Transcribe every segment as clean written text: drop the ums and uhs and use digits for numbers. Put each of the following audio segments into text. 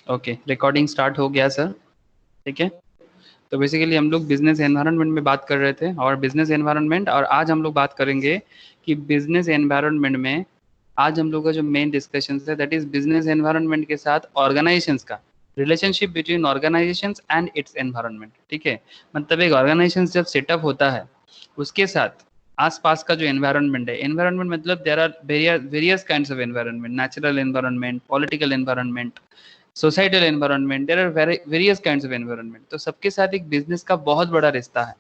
Okay, recording start हो गया sir. ठीक है, तो बेसिकली हम लोग बिजनेस एनवायरनमेंट में बात कर रहे थे, और बिजनेस एनवायरनमेंट, और आज हम लोग बात करेंगे कि बिजनेस एनवायरनमेंट में आज हम लोग का जो मेन डिस्कशन है दैट इज बिजनेस एनवायरनमेंट के साथ ऑर्गेनाइजेशंस का relationship between organisations and it's environment. ठीक है, मतलब एक ऑर्गेनाइजेशन जब सेटअप होता है उसके साथ आसपास का जो एनवायरनमेंट है, एनवायरनमेंट मतलब there are various kinds of environment, natural environment, political environment, societal environment, there are various kinds of environment. तो सबके साथ एक बिजनेस का बहुत बड़ा रिश्ता है,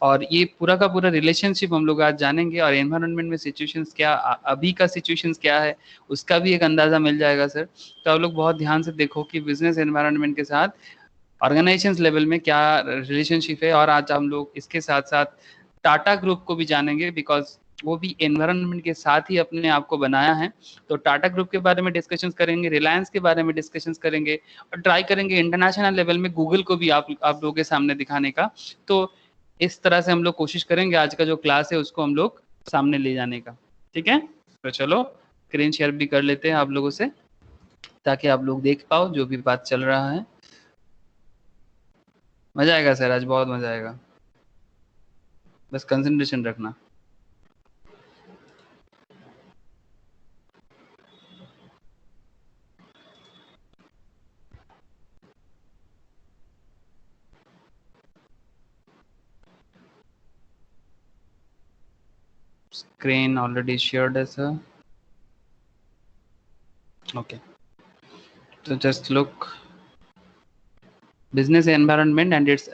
और ये पूरा का पूरा रिलेशनशिप हम लोग आज जानेंगे, और एनवायरनमेंट में सिचुएशंस क्या, अभी का सिचुएशंस क्या है उसका भी एक अंदाजा मिल जाएगा सर। तो आप लोग बहुत ध्यान से देखो कि बिजनेस एनवायरनमेंट के साथ ऑर्गेनाइजेशन लेवल में क्या रिलेशनशिप है। और आज हम लोग इसके साथ साथ टाटा ग्रुप को भी जानेंगे, बिकॉज वो भी एनवायरनमेंट के साथ ही अपने आप को बनाया है। तो टाटा ग्रुप के बारे में डिस्कशन करेंगे, रिलायंस के बारे में डिस्कशन करेंगे, और ट्राई करेंगे इंटरनेशनल लेवल में गूगल को भी आप लोगों के सामने दिखाने का। तो इस तरह से हम लोग कोशिश करेंगे आज का जो क्लास है उसको हम लोग सामने ले जाने का। ठीक है, तो चलो स्क्रीन शेयर भी कर लेते हैं आप लोगों से, ताकि आप लोग देख पाओ जो भी बात चल रहा है। मजा आएगा सर, आज बहुत मजा आएगा, बस कंसंट्रेशन रखना। Screen already shared as a okay. So just look business environment and its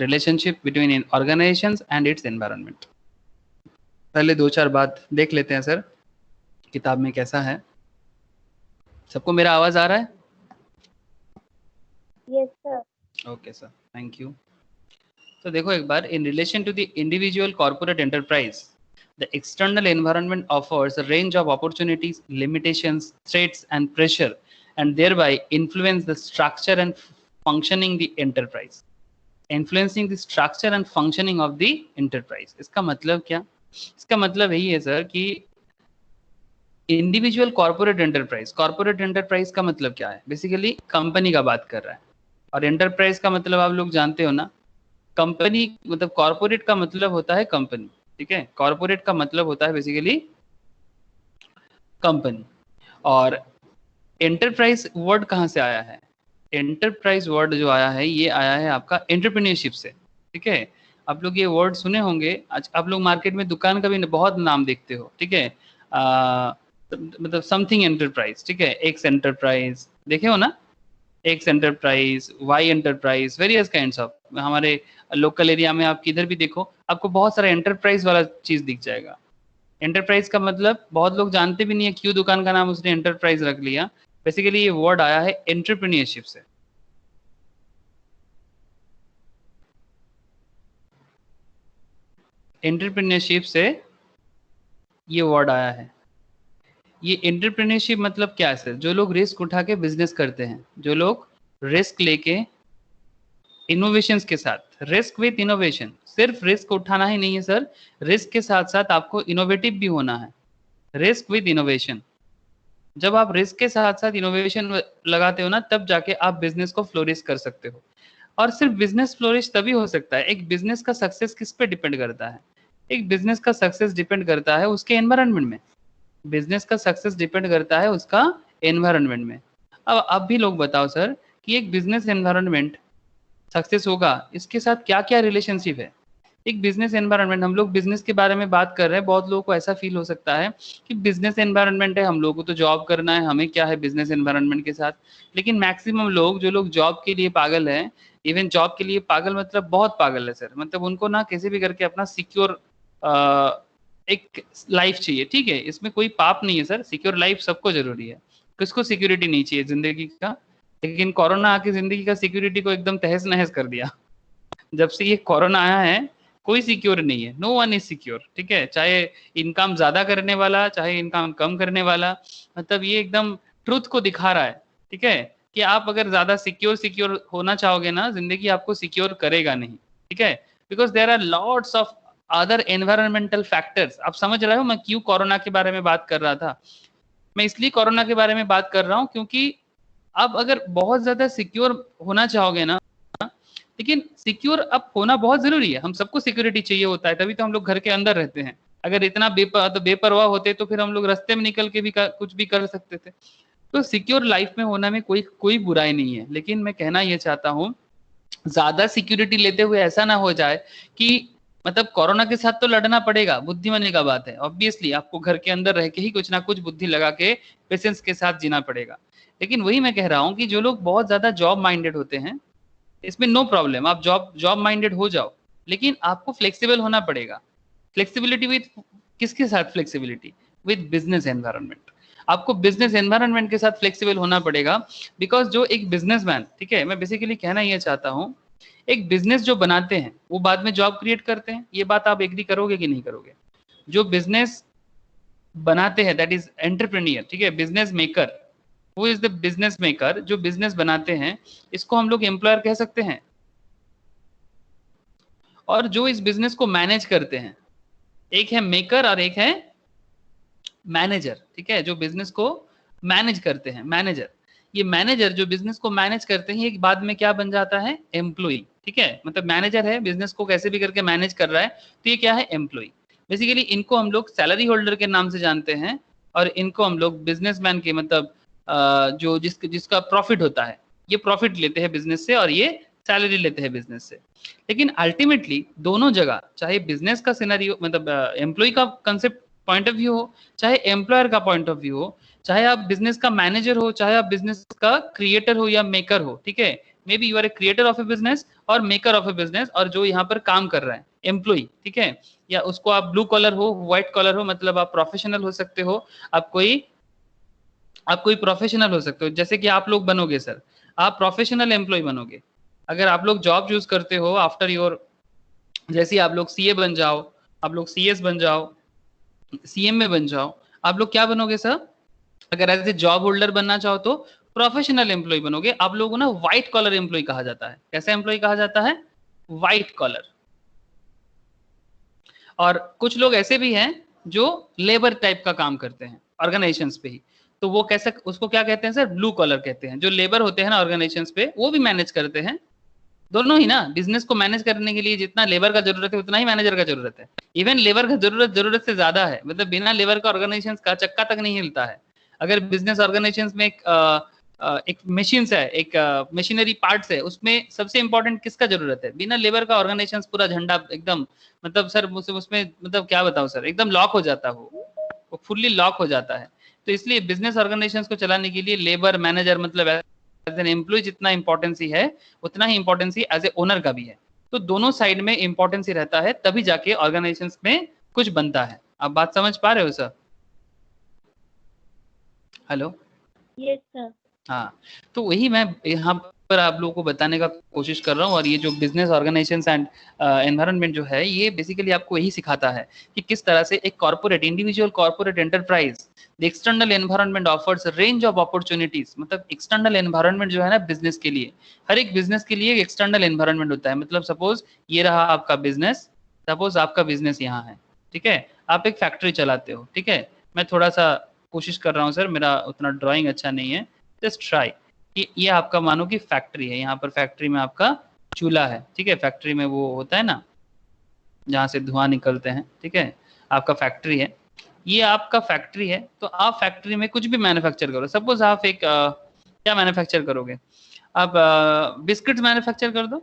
relationship between organizations and its environment. पहले दो चार बात देख लेते हैं सर, किताब में कैसा है। सबको मेरा आवाज आ रहा है? Yes sir. Okay sir, thank you. तो देखो एक बार, in relation to the individual corporate enterprise, the external environment offers a range of opportunities, limitations, threats, and pressure, and thereby influence the structure and functioning the enterprise. Influencing the structure and functioning of the enterprise. इसका मतलब क्या? इसका मतलब यही है sir कि individual corporate enterprise का मतलब क्या है? बेसिकली कंपनी का बात कर रहा है, और एंटरप्राइज का मतलब आप लोग जानते हो ना, कंपनी मतलब कॉर्पोरेट का मतलब होता है कंपनी। ठीक है, कॉर्पोरेट का मतलब होता है बेसिकली कंपनी। और एंटरप्राइज वर्ड कहाँ से आया है? एंटरप्राइज वर्ड जो आया है ये आया है आपका एंटरप्रेन्योरशिप से। ठीक है, आप लोग ये वर्ड सुने होंगे, आज आप लोग मार्केट में दुकान का भी बहुत नाम देखते हो। ठीक है, मतलब समथिंग एंटरप्राइज, ठीक है, एक्स एंटरप्राइज देखे हो ना, X enterprise, Y enterprise, various kinds of. हमारे लोकल एरिया में आप किधर भी देखो आपको बहुत सारा एंटरप्राइज वाला चीज दिख जाएगा। एंटरप्राइज का मतलब बहुत लोग जानते भी नहीं है क्यों दुकान का नाम उसने एंटरप्राइज रख लिया। बेसिकली ये वर्ड आया है एंटरप्रेन्योरशिप से। एंटरप्रेन्योरशिप से ये वर्ड आया है। ये एंटरप्रेन्योरशिप मतलब क्या है सर? जो लोग रिस्क उठा के बिजनेस करते हैं, जो लोग रिस्क लेके इनोवेशंस के साथ, रिस्क विद इनोवेशन, सिर्फ रिस्क उठाना ही नहीं है सर, रिस्क के साथ साथ आपको इनोवेटिव भी होना है। रिस्क विद इनोवेशन, जब आप रिस्क के साथ साथ इनोवेशन लगाते हो ना, तब जाके आप बिजनेस को फ्लोरिश कर सकते हो। और सिर्फ बिजनेस फ्लोरिश तभी हो सकता है। एक बिजनेस का सक्सेस किस पे डिपेंड करता है? एक बिजनेस का सक्सेस डिपेंड करता है उसके एनवायरनमेंट में। बिजनेस का सक्सेस डिपेंड करता है उसका एनवायरनमेंट में। अब आप भी लोग बताओ सर कि एक बिजनेस एनवायरनमेंट सक्सेस होगा इसके साथ क्या क्या रिलेशनशिप है? एक बिजनेस एनवायरनमेंट, हम लोग बिजनेस के बारे में बात कर रहे हैं, बहुत लोगों को ऐसा फील हो सकता है कि बिजनेस एनवायरनमेंट है, हम लोगों को तो जॉब करना है, हमें क्या है बिजनेस एनवायरनमेंट के साथ। लेकिन मैक्सिमम लोग, जो लोग जॉब के लिए पागल हैं, इवन जॉब के लिए पागल मतलब बहुत पागल है सर, मतलब उनको ना कैसे भी करके अपना सिक्योर एक लाइफ चाहिए। ठीक है, इसमें कोई पाप नहीं है सर, सिक्योर लाइफ सबको जरूरी है, किसको सिक्योरिटी नहीं चाहिए जिंदगी का? लेकिन कोरोना आके जिंदगी का सिक्योरिटी को एकदम तहस नहस कर दिया। जब से ये कोरोना आया है कोई सिक्योर नहीं है, नो वन इज सिक्योर। ठीक है, चाहे इनकम ज्यादा करने वाला, चाहे इनकम कम करने वाला, मतलब ये एकदम ट्रुथ को दिखा रहा है। ठीक है, कि आप अगर ज्यादा सिक्योर होना चाहोगे ना, जिंदगी आपको सिक्योर करेगा नहीं। ठीक है, because there are lots of other environmental factors. आप समझ रहे हो मैं क्यों कोरोना के बारे में बात कर रहा था? मैं इसलिए कोरोना के बारे में बात कर रहा हूँ क्योंकि आप अगर बहुत ज्यादा सिक्योर होना चाहोगे ना, लेकिन सिक्योर अब होना बहुत जरूरी है, हम सबको सिक्योरिटी चाहिए होता है, तभी तो हम लोग घर के अंदर रहते हैं। अगर इतना बेपरवाह होते तो फिर हम लोग रास्ते में निकल के भी कुछ भी कर सकते थे। तो सिक्योर लाइफ में होना में कोई कोई बुराई नहीं है, लेकिन मैं कहना ये चाहता हूँ ज्यादा सिक्योरिटी लेते हुए ऐसा ना हो जाए कि मतलब कोरोना के साथ तो लड़ना पड़ेगा, बुद्धिमानी का बात है, ऑब्वियसली आपको घर के अंदर रह के ही कुछ ना कुछ बुद्धि लगा के पेशेंस के साथ जीना पड़ेगा। लेकिन वही मैं कह रहा हूँ कि जो लोग बहुत ज्यादा जॉब माइंडेड होते हैं, इसमें नो प्रॉब्लम, आप जॉब जॉब माइंडेड हो जाओ, लेकिन आपको फ्लेक्सिबल होना पड़ेगा। फ्लेक्सिबिलिटी विद किसके साथ? Flexibility with business environment. आपको बिजनेस एनवायरनमेंट के साथ फ्लेक्सिबल होना पड़ेगा, बिकॉज जो एक बिजनेसमैन, ठीक है, मैं बेसिकली कहना ये चाहता हूँ, एक बिजनेस जो बनाते हैं वो बाद में जॉब क्रिएट करते हैं, ये बात आप एग्री करोगे कि नहीं करोगे? जो बिजनेस बनाते हैं दैट इज एंटरप्रेन्योर, ठीक है, बिजनेस मेकर, वो इज द बिजनेस मेकर, जो बिजनेस बनाते हैं इसको हम लोग एम्प्लॉयर कह सकते हैं। और जो इस बिजनेस को मैनेज करते हैं, एक है मेकर और एक है मैनेजर, ठीक है, जो बिजनेस को मैनेज करते हैं, मैनेजर। ये मैनेजर जो बिजनेस को मैनेज करते हैं, एक बाद में क्या बन जाता है? एम्प्लॉय, ठीक है, मतलब मैनेजर है, बिजनेस को कैसे भी करके मैनेज कर रहा है, तो ये क्या है? एम्प्लॉय। बेसिकली इनको हम लोग सैलरी होल्डर के नाम से जानते हैं, और इनको हम लोग बिजनेसमैन के मतलब जो जिसका प्रॉफिट होता है, ये प्रॉफिट लेते हैं बिजनेस से और ये सैलरी लेते हैं बिजनेस से। लेकिन अल्टीमेटली दोनों जगह, चाहे बिजनेस का सिनेरियो मतलब एम्प्लॉय का कंसेप्ट पॉइंट ऑफ व्यू हो, चाहे एम्प्लॉयर का पॉइंट ऑफ व्यू हो, चाहे आप बिजनेस का मैनेजर हो, चाहे आप बिजनेस का क्रिएटर हो या मेकर हो, ठीक है, maybe you are a creator of a business और मेकर ऑफ ए बिजनेस, और जो यहाँ पर काम कर रहा है एम्प्लॉय, ठीक है, या उसको आप ब्लू कॉलर हो, व्हाइट कॉलर हो, मतलब आप प्रोफेशनल हो सकते हो, आप कोई प्रोफेशनल हो सकते हो, जैसे कि आप लोग बनोगे सर, आप प्रोफेशनल एम्प्लॉय बनोगे। अगर आप लोग जॉब चूज करते हो आफ्टर योर, जैसे आप लोग सीए बन जाओ, आप लोग सीएस बन जाओ, सीएम में बन जाओ, आप लोग क्या बनोगे सर? अगर एज ए जॉब होल्डर बनना चाहो तो प्रोफेशनल एम्प्लॉय बनोगे। आप लोगों को ना व्हाइट कॉलर एम्प्लॉय कहा जाता है। कैसा एम्प्लॉय कहा जाता है? White collar. और कुछ लोग ऐसे भी हैं जो लेबर टाइप का काम करते हैं ऑर्गेनाइजेशंस पे ही, तो वो कैसे, उसको क्या कहते हैं सर? ब्लू कॉलर कहते हैं। जो लेबर होते हैं ना ऑर्गेनाइजेशंस पे, वो भी मैनेज करते हैं, दोनों ही ना। बिजनेस को मैनेज करने के लिए जितना लेबर का जरूरत है उतना ही मैनेजर का जरूरत है। इवन लेबर का जरूरत से ज्यादा है, मतलब बिना लेबर का ऑर्गेनाइजेशन का चक्का तक नहीं हिलता है। अगर बिजनेस ऑर्गेनाइजेशन में एक मशीन है, एक मशीनरी पार्ट्स है, उसमें सबसे इंपॉर्टेंट किसका जरूरत है? बिना लेबर का ऑर्गेनाइजेशन पूरा झंडा एकदम, मतलब सर उसमें मतलब क्या बताऊं सर, एकदम लॉक हो जाता है, वो फुल्ली लॉक हो जाता है। तो इसलिए बिजनेस ऑर्गेनाइजेशन को चलाने के लिए लेबर मैनेजर मतलब एज एन एम्प्लॉय जितना इंपॉर्टेंस ही है, उतना ही इंपॉर्टेंस ही एज ए ओनर का भी है। तो दोनों साइड में इंपॉर्टेंस ही रहता है, तभी जाके ऑर्गेनाइजेशन में कुछ बनता है। आप बात समझ पा रहे हो सर? हेलो? Yes sir. हाँ, तो वही मैं यहाँ पर आप लोगों को बताने का कोशिश कर रहा हूँ। और ये जो बिजनेस ऑर्गेनाइजेशन एंड एनवायरनमेंट जो है, ये बेसिकली आपको यही सिखाता है कि किस तरह से एक corporate, individual corporate enterprise, the external environment offers range of opportunities. मतलब एक्सटर्नल एनवायरनमेंट जो है ना बिजनेस के लिए, हर एक बिजनेस के लिए एक एक्सटर्नल एनवायरनमेंट होता है। मतलब सपोज ये रहा आपका बिजनेस, सपोज आपका बिजनेस यहाँ है, ठीक है, आप एक फैक्ट्री चलाते हो, ठीक है, मैं थोड़ा सा कोशिश कर रहा हूँ सर, मेरा उतना ड्राइंग अच्छा नहीं है, जस्ट ट्राई कि ये आपका मानो कि फैक्ट्री है, यहाँ पर फैक्ट्री में आपका चूल्हा है, ठीक है, फैक्ट्री में वो होता है ना जहाँ से धुआं निकलते हैं, ठीक है, आपका फैक्ट्री है, ये आपका फैक्ट्री है। तो आप फैक्ट्री में कुछ भी मैन्युफैक्चर करो, सपोज आप एक क्या मैन्युफैक्चर करोगे? आप बिस्किट्स मैन्युफैक्चर कर दो,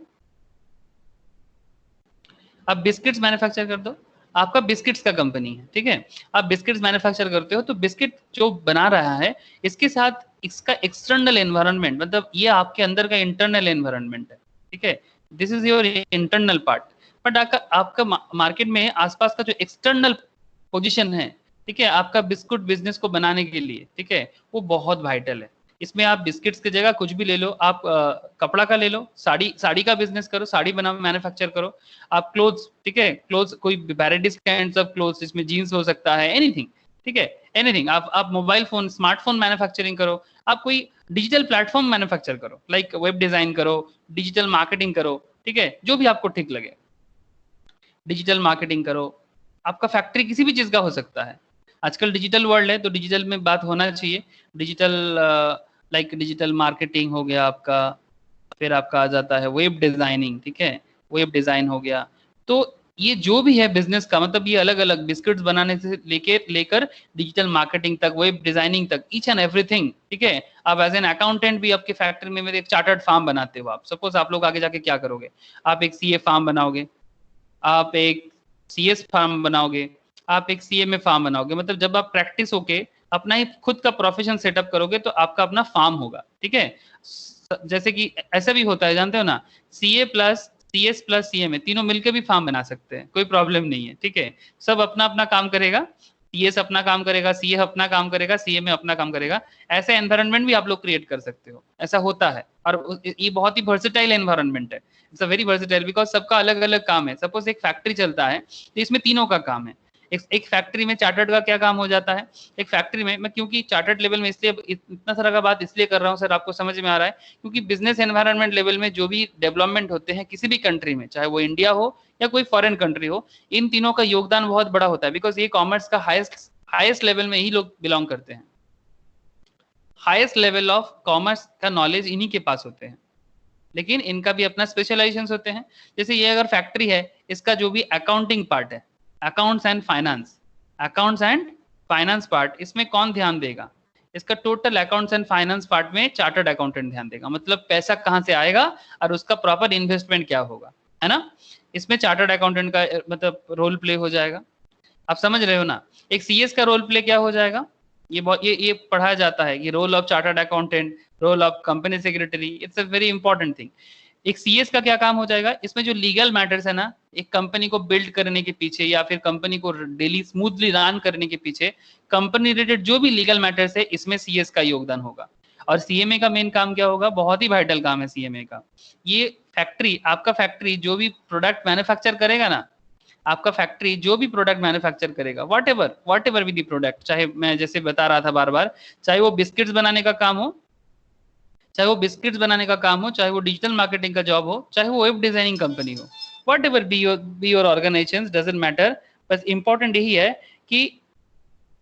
आप बिस्किट्स मैन्युफैक्चर कर दो, आपका बिस्किट्स का कंपनी है, ठीक है, आप बिस्किट्स मैन्युफैक्चर करते हो, तो बिस्किट जो बना रहा है इसके साथ इसका एक्सटर्नल एनवायरनमेंट, मतलब ये आपके अंदर का इंटरनल एनवायरनमेंट है, ठीक है, this is your internal part. But आपका मार्केट में आसपास का जो एक्सटर्नल पोजीशन है, ठीक है, आपका बिस्कुट बिजनेस को बनाने के लिए, ठीक है, वो बहुत वाइटल है। इसमें आप बिस्किट्स की जगह कुछ भी ले लो, आप कपड़ा का ले लो, साड़ी साड़ी का बिजनेस करो, साड़ी बना मैन्युफैक्चर करो, आप क्लोथ्स, ठीक है, क्लोथ्स कोई वैराइटीज काइंड्स ऑफ क्लोथ्स, इसमें जीन्स हो सकता है, एनीथिंग, ठीक है, एनीथिंग। आप मोबाइल फोन, स्मार्टफोन मैन्युफैक्चरिंग करो, आप कोई डिजिटल प्लेटफॉर्म मैन्युफैक्चर करो, लाइक वेब डिजाइन करो, डिजिटल मार्केटिंग करो, ठीक है, जो भी आपको ठीक लगे, डिजिटल मार्केटिंग करो। आपका फैक्ट्री किसी भी चीज का हो सकता है, आजकल डिजिटल वर्ल्ड है तो डिजिटल में बात होना चाहिए, डिजिटल लाइक डिजिटल मार्केटिंग हो गया आपका, फिर आपका आ जाता है वेब डिजाइनिंग, ठीक है, वेब डिजाइन हो गया। तो ये जो भी है बिजनेस का, मतलब ये अलग अलग बिस्किट्स बनाने से लेकर डिजिटल मार्केटिंग तक, वेब डिजाइनिंग तक, ईच एंड एवरीथिंग, ठीक है। आप एज एन अकाउंटेंट भी आपके फैक्ट्री में एक चार्टर्ड फार्म बनाते हो आप, सपोज आप लोग आगे जाके क्या करोगे, आप एक सीए फार्म बनाओगे, आप एक सीएस फार्म बनाओगे, आप एक सीएमए फार्म बनाओगे, मतलब जब आप प्रैक्टिस होके अपना ही खुद का प्रोफेशन सेटअप करोगे तो आपका अपना फार्म होगा, ठीक है। जैसे कि ऐसा भी होता है, जानते हो ना, CA plus CS plus CMA तीनों मिलकर भी फार्म बना सकते हैं, कोई प्रॉब्लम नहीं है, ठीक है। सब अपना अपना काम करेगा, सीएस अपना काम करेगा, सीए अपना काम करेगा, सीएमए अपना काम करेगा। ऐसे एनवायरनमेंट भी आप लोग क्रिएट कर सकते हो, ऐसा होता है। और ये बहुत ही वर्सेटाइल एनवायरनमेंट है, it's a very versatile, because सबका अलग अलग काम है। सपोज एक फैक्ट्री चलता है तो इसमें तीनों का काम है। एक फैक्ट्री में चार्टर्ड का क्या काम हो जाता है, एक फैक्ट्री में, मैं क्योंकि चार्टर्ड लेवल में इसलिए इतना सारा का बात इसलिए कर रहा हूँ सर, आपको समझ में आ रहा है, क्योंकि बिजनेस एनवायरनमेंट लेवल में जो भी डेवलपमेंट होते हैं किसी भी कंट्री में, चाहे वो इंडिया हो या कोई फॉरेन कंट्री हो, इन तीनों का योगदान बहुत बड़ा होता है, बिकॉज ये कॉमर्स का हाईएस्ट लेवल में ही लोग बिलोंग करते हैं। हाईएस्ट लेवल ऑफ कॉमर्स का नॉलेज इन्हीं के पास होते हैं, लेकिन इनका भी अपना स्पेशलाइजेशन होते हैं। जैसे ये अगर फैक्ट्री है, इसका जो भी अकाउंटिंग पार्ट है, अकाउंट्स एंड फाइनेंस पार्ट, इसमें कौन ध्यान देगा, इसका total accounts and finance part में चार्टर्ड अकाउंटेंट ध्यान देगा, मतलब पैसा कहां से आएगा और उसका प्रॉपर इन्वेस्टमेंट क्या होगा, है ना। इसमें चार्टर्ड अकाउंटेंट का मतलब रोल प्ले हो जाएगा, आप समझ रहे हो ना। एक सीएस का रोल प्ले क्या हो जाएगा, ये पढ़ाया जाता है, ये role of chartered accountant, role of company secretary, it's a very important thing. एक सीएस का क्या काम हो जाएगा, इसमें जो लीगल मैटर्स है ना, एक कंपनी को बिल्ड करने के पीछे या फिर कंपनी को डेली स्मूथली रन करने के पीछे कंपनी रिलेटेड जो भी लीगल मैटर्स है, इसमें सीएस का योगदान होगा। और सीएमए का मेन काम क्या होगा, बहुत ही वाइटल काम है सीएमए का। ये फैक्ट्री, आपका फैक्ट्री जो भी प्रोडक्ट मैन्युफैक्चर करेगा ना, आपका फैक्ट्री जो भी प्रोडक्ट मैन्युफैक्चर करेगा, what ever with the product, चाहे मैं जैसे बता रहा था बार बार, चाहे वो बिस्किट्स बनाने का काम हो, चाहे वो बिस्किट्स बनाने का काम हो, चाहे वो डिजिटल मार्केटिंग का जॉब हो, चाहे वो वेब डिजाइनिंग कंपनी हो, whatever be your organisation, doesn't matter. बस इंपॉर्टेंट यही है कि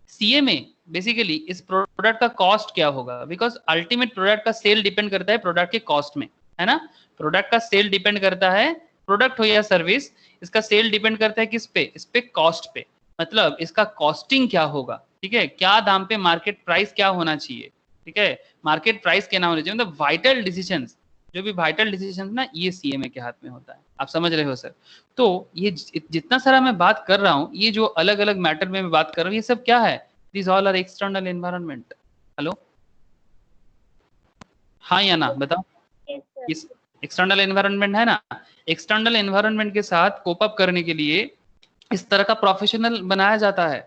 सीएमए बेसिकली इस प्रोडक्ट का कॉस्ट क्या होगा, बिकॉज अल्टीमेट प्रोडक्ट का सेल डिपेंड करता है प्रोडक्ट के कॉस्ट में, है ना। प्रोडक्ट का सेल डिपेंड करता है, प्रोडक्ट हो या सर्विस, इसका सेल डिपेंड करता है किस पे, इस पे कॉस्ट पे, मतलब इसका कॉस्टिंग क्या होगा, ठीक है, क्या दाम पे, मार्केट प्राइस क्या होना चाहिए, ठीक है, मार्केट प्राइस क्या ना होना चाहिए, मतलब वाइटल डिसीजंस, जो भी वाइटल डिसीजंस ना, ये सीएमए के हाथ में होता है, आप समझ रहे हो सर। तो ये जितना सारा मैं बात कर रहा हूँ, ये जो अलग अलग मैटर में मैं बात कर रहा हूँ, ये सब क्या है, these all are external environment। Hello, हाँ या ना बताओ। इस एक्सटर्नल एनवायरनमेंट है ना, एक्सटर्नल एनवायरनमेंट के साथ कोप अप करने के लिए इस तरह का प्रोफेशनल बनाया जाता है।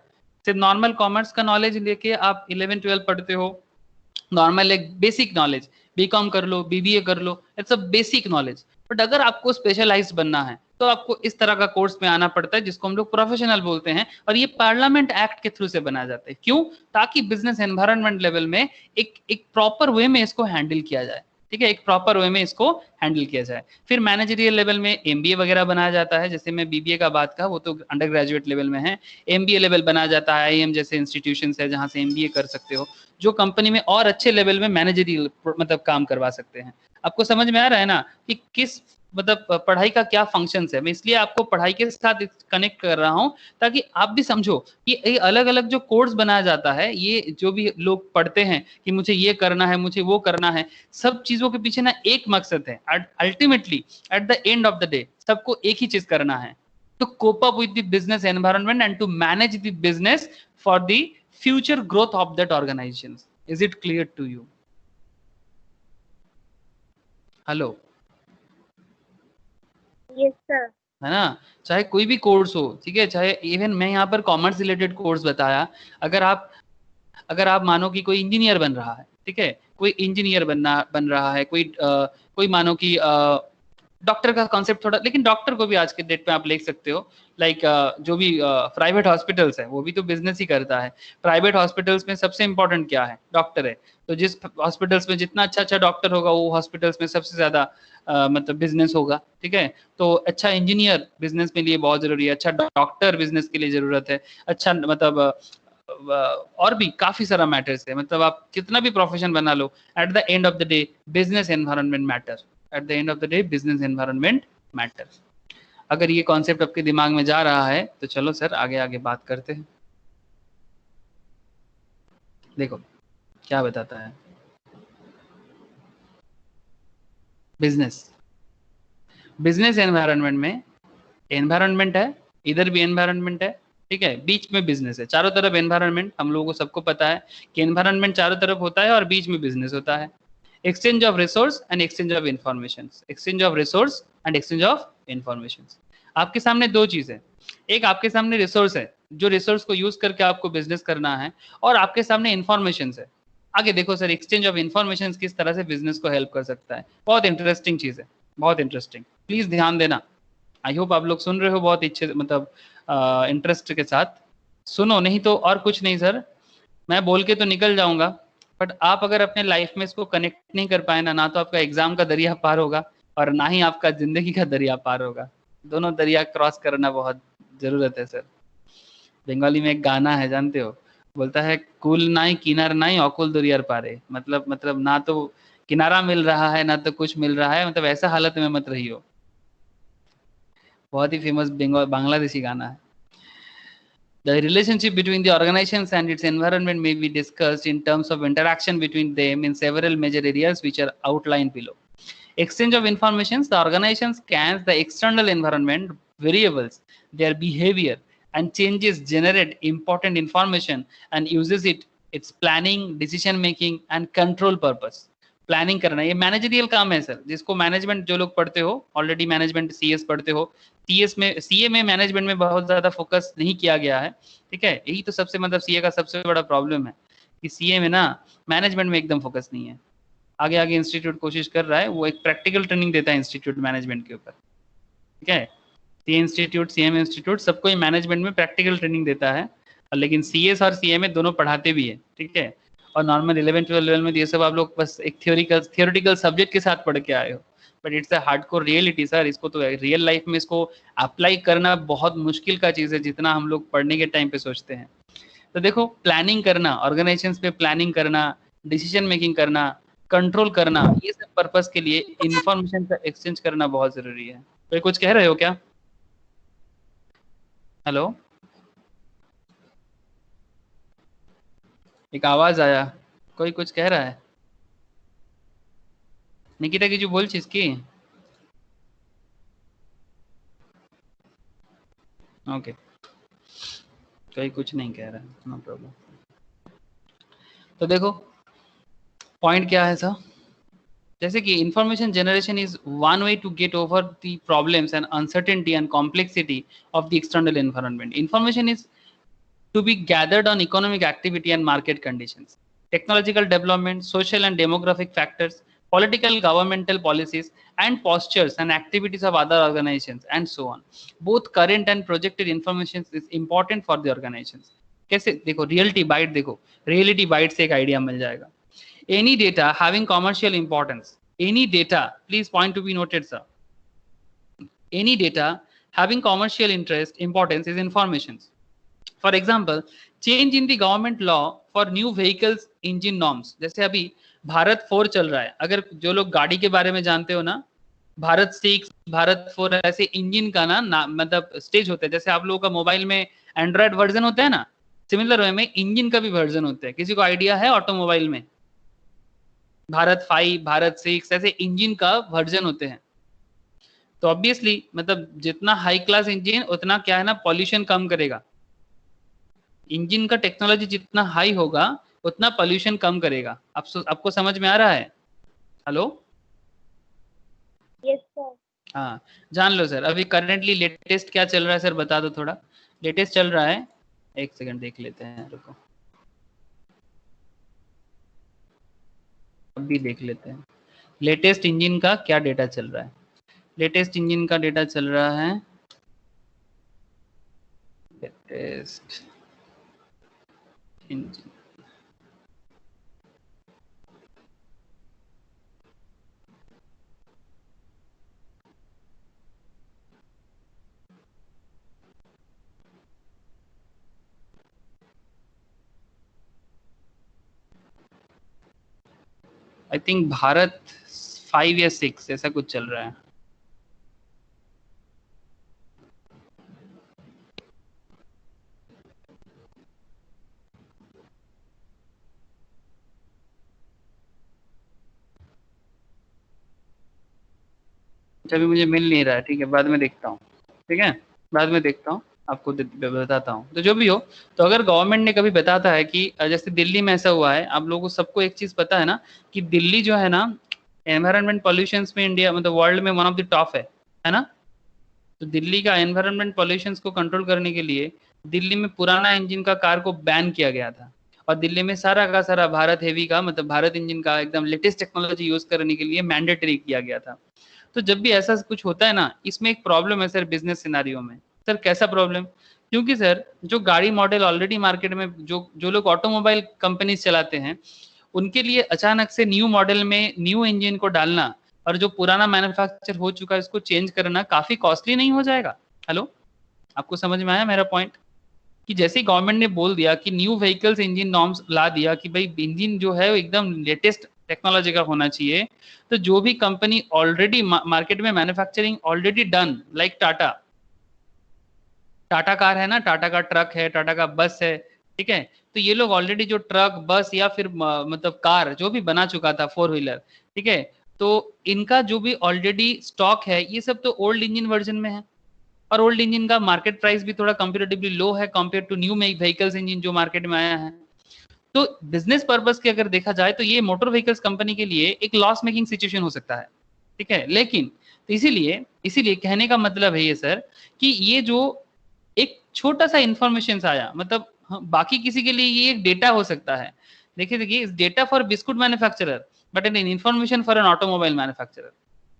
सिर्फ नॉर्मल कॉमर्स का नॉलेज लेके आप 11-12 पढ़ते हो, नॉर्मल एक बेसिक नॉलेज, बीकॉम कर लो, बीबीए कर लो, it's a basic knowledge. But अगर आपको स्पेशलाइज्ड बनना है तो आपको इस तरह का कोर्स में आना पड़ता है, जिसको हम लोग प्रोफेशनल बोलते हैं, और ये पार्लियामेंट एक्ट के थ्रू से बनाया जाता है। क्यों, ताकि बिजनेस एनवायरनमेंट लेवल में एक प्रॉपर वे में इसको हैंडल किया जाए, ठीक है, एक प्रॉपर वे में इसको हैंडल किया जाए। फिर मैनेजरियल लेवल में एमबीए वगैरह बनाया जाता है, जैसे मैं बीबीए का बात कहा, वो तो अंडर ग्रेजुएट लेवल में है। एमबीए लेवल बनाया जाता है, आईएम जैसे इंस्टीट्यूशन है जहां से एमबीए कर सकते हो, जो कंपनी में और अच्छे लेवल में मैनेजरियल मतलब काम करवा सकते हैं। आपको समझ में आ रहा है ना कि किस मतलब पढ़ाई का क्या फंक्शंस है। मैं इसलिए आपको पढ़ाई के साथ कनेक्ट कर रहा हूं ताकि आप भी समझो कि ये अलग अलग जो कोर्स बनाया जाता है, ये जो भी लोग पढ़ते हैं कि मुझे ये करना है, मुझे वो करना है, सब चीजों के पीछे ना एक मकसद है, ultimately at the end of the day सबको एक ही चीज करना है, to cope up with the business environment and to manage the business for the future growth of that organization। is it clear to you? Hello, yes sir. है ना। चाहे कोई भी कोर्स हो, ठीक है, चाहे इवन मैं यहाँ पर कॉमर्स रिलेटेड कोर्स बताया, अगर आप मानो कि कोई इंजीनियर बन रहा है, ठीक है, कोई इंजीनियर बन रहा है, कोई मानो कि डॉक्टर का कॉन्सेप्ट थोड़ा, लेकिन डॉक्टर को भी आज के डेट में आप ले सकते हो, लाइक जो भी प्राइवेट हॉस्पिटल्स है वो भी तो बिजनेस ही करता है। प्राइवेट हॉस्पिटल्स में सबसे इंपॉर्टेंट क्या है, डॉक्टर है। तो जिस हॉस्पिटल्स में जितना अच्छा डॉक्टर होगा, वो हॉस्पिटल्स में सबसे ज्यादा मतलब बिजनेस होगा, ठीक है। तो अच्छा इंजीनियर बिजनेस के लिए बहुत जरूरी है, अच्छा डॉक्टर बिजनेस के लिए जरूरत है, अच्छा मतलब और भी काफी सारा मैटर्स है, मतलब आप कितना भी प्रोफेशन बना लो, at the end of the day business environment matter, at the end of the day business environment matter. अगर ये कॉन्सेप्ट आपके दिमाग में जा रहा है तो चलो सर आगे आगे बात करते हैं। देखो क्या बताता है बिजनेस, बिजनेस एनवायरनमेंट में एनवायरनमेंट है, इधर भी एनवायरनमेंट है, ठीक है, बीच में बिजनेस है, चारों तरफ एनवायरनमेंट, हम लोगों को सबको पता है कि एनवायरनमेंट चारों तरफ होता है और बीच में बिजनेस होता है। Exchange of resource and exchange of information, exchange of resource and exchange of information. आपके सामने दो चीज है, एक आपके सामने रिसोर्स है, जो रिसोर्स को यूज करके आपको बिजनेस करना है, और आपके सामने इंफॉर्मेशन है। आगे देखो सर, एक्सचेंज ऑफ इंफॉर्मेशन किस तरह से बिजनेस को हेल्प कर सकता है, बहुत इंटरेस्टिंग चीज है, बहुत इंटरेस्टिंग, प्लीज ध्यान देना। आई होप आप लोग सुन रहे हो बहुत इच्छे, मतलब इंटरेस्ट के साथ सुनो, नहीं तो और कुछ नहीं सर, मैं बोल के तो निकल जाऊंगा, बट आप अगर अपने लाइफ में इसको कनेक्ट नहीं कर पाए ना, ना तो आपका एग्जाम का दरिया पार होगा और ना ही आपका जिंदगी का दरिया पार होगा, दोनों दरिया क्रॉस करना बहुत जरूरत है सर। बंगाली में एक गाना है जानते हो, बोलता है कुल नाई किनार नाई अकुल दरियार पारे, मतलब ना तो किनारा मिल रहा है ना तो कुछ मिल रहा है, मतलब ऐसा हालत में मत रहियो। बहुत ही फेमस बंगाल बांग्लादेशी गाना है। The relationship between the organizations and its environment may be discussed in terms of interaction between them in several major areas which are outlined below. Exchange of information, the organization scans the external environment variables, their behavior, and changes generate important information and uses it its planning, decision making, and control purpose. Planning करना ये managerial काम है sir, जिसको management जो लोग पढ़ते हो, already management CS पढ़ते हो, सीएस में सीए में मैनेजमेंट में बहुत ज्यादा फोकस नहीं किया गया है, ठीक है, यही तो सबसे मतलब सीए का सबसे बड़ा प्रॉब्लम है कि सीए में ना मैनेजमेंट में एकदम फोकस नहीं है। आगे आगे इंस्टीट्यूट कोशिश कर रहा है, वो एक प्रैक्टिकल ट्रेनिंग देता है इंस्टीट्यूट मैनेजमेंट के ऊपर, ठीक है, सी इंस्टीट्यूट सीएम इंस्टीट्यूट सबको ही मैनेजमेंट में प्रैक्टिकल ट्रेनिंग देता है, लेकिन सीएस और सीए में दोनों पढ़ाते भी है, ठीक है। और नॉर्मल 11-12 लेवल में ये सब आप लोग बस एक थियोरिटिकल सब्जेक्ट के साथ पढ़ के आए हो, but it's a hardcore reality sir, इसको तो रियल लाइफ में इसको अप्लाई करना बहुत मुश्किल का चीज़ है, जितना हम लोग पढ़ने के टाइम पे सोचते हैं। तो देखो प्लानिंग करना, ऑर्गेनाइजेशंस पे प्लानिंग करना, डिसीजन मेकिंग करना, कंट्रोल करना, ये सब पर्पस के लिए इंफॉर्मेशन का एक्सचेंज करना बहुत जरूरी है। कोई कुछ कह रहे हो क्या? हेलो, एक आवाज आया, कोई कुछ कह रहा है? निकिता की जो बोल चीज की, ओके, कोई कुछ नहीं कह रहा है, नो प्रॉब्लम। तो देखो पॉइंट क्या है सर, जैसे कि information generation is one way to get over the problems and uncertainty and complexity of the external environment. Information is to be gathered on economic activity and market conditions, technological development, social and demographic factors, political governmental policies, and postures and activities of other organizations, and so on. Both current and projected information is important for the organizations. कैसे देखो, reality bite देखो, reality bite से एक idea मिल जाएगा। Any data having commercial importance, any data, please point to be noted, sir. Any data having commercial interest, importance is information. For example change in the government law for new vehicles engine norms, जैसे अभी भारत 4 चल रहा है, अगर जो लोग गाड़ी के बारे में जानते हो ना, भारत 6 भारत 4 ऐसे इंजन का ना मतलब स्टेज होता है, जैसे आप लोगों का मोबाइल में एंड्रॉयड वर्जन होता है ना, सिमिलर वे में इंजन का भी वर्जन होता है। किसी को आइडिया है ऑटोमोबाइल में भारत 5 भारत 6 ऐसे इंजन का वर्जन होते हैं। तो ऑब्वियसली मतलब जितना हाई क्लास इंजन उतना क्या है ना पॉल्यूशन कम करेगा, इंजन का टेक्नोलॉजी जितना हाई होगा उतना पोल्यूशन कम करेगा। आपको समझ में आ रहा है? Hello, yes sir. हाँ, जान लो सर, अभी करेंटली लेटेस्ट क्या चल रहा है सर, बता दो थोड़ा। लेटेस्ट चल रहा है, एक सेकंड देख लेते हैं, रुको, अभी देख लेते हैं लेटेस्ट इंजन का क्या डेटा चल रहा है। लेटेस्ट इंजन का डेटा चल रहा है, latest engine, I think Bharat 5 या 6 ऐसा कुछ चल रहा है। अभी मुझे मिल नहीं रहा है, ठीक है, बाद में देखता हूँ। ठीक है, बाद में देखता हूँ, आपको बताता हूँ। तो जो भी हो, तो अगर गवर्नमेंट ने कभी बताता है कि जैसे दिल्ली में ऐसा हुआ है, आप लोगों को सबको एक चीज पता है ना कि दिल्ली जो है ना एनवायरमेंट पॉल्यूशन में इंडिया मतलब वर्ल्ड में वन ऑफ द टॉप है ना। तो दिल्ली का एनवायरमेंट पॉल्यूशन को कंट्रोल करने के लिए दिल्ली में पुराना इंजन का कार को बैन किया गया था, और दिल्ली में सारा का सारा भारत हेवी का मतलब भारत इंजन का एकदम लेटेस्ट टेक्नोलॉजी यूज करने के लिए मैंडेटरी किया गया था। तो जब भी ऐसा कुछ होता है ना, इसमें एक प्रॉब्लम है सर बिजनेस सिनारियो में। सर कैसा प्रॉब्लम? क्योंकि सर जो गाड़ी मॉडल ऑलरेडी मार्केट में जो जो लोग ऑटोमोबाइल कंपनीज चलाते हैं, उनके लिए अचानक से न्यू मॉडल में न्यू इंजन को डालना और जो पुराना मैन्युफैक्चर हो चुका है उसको चेंज करना काफी कॉस्टली नहीं हो जाएगा? हेलो, आपको समझ में आया मेरा पॉइंट? कि जैसे ही गवर्नमेंट ने बोल दिया कि न्यू व्हीकल्स इंजन नॉर्म्स ला दिया कि भाई इंजन जो है वो एकदम लेटेस्ट टेक्नोलॉजी का होना चाहिए, तो जो भी कंपनी ऑलरेडी मार्केट में manufacturing already done, like Tata, Tata car है ना, टाटा का ट्रक है, टाटा का बस है, ठीक है। तो ये लोग ऑलरेडी जो ट्रक बस या फिर मतलब कार जो भी बना चुका था 4 व्हीलर, ठीक है, तो इनका जो भी ऑलरेडी स्टॉक है ये सब तो ओल्ड इंजन वर्जन में है, और ओल्ड इंजन का मार्केट प्राइस भी थोड़ा कंपेरेटिवली लो है compare to new vehicles engine जो मार्केट में आया है। तो बिजनेस पर्पस के अगर देखा जाए तो ये मोटर व्हीकल्स कंपनी के लिए एक लॉस मेकिंग सिचुएशन हो सकता है, ठीक है। लेकिन तो इसीलिए इसीलिए कहने का मतलब है ये सर कि ये जो एक छोटा सा इंफॉर्मेशन आया मतलब बाकी किसी के लिए ये एक डेटा हो सकता है। देखिए देखिए, इस data for biscuit manufacturer but an information for an automobile manufacturer.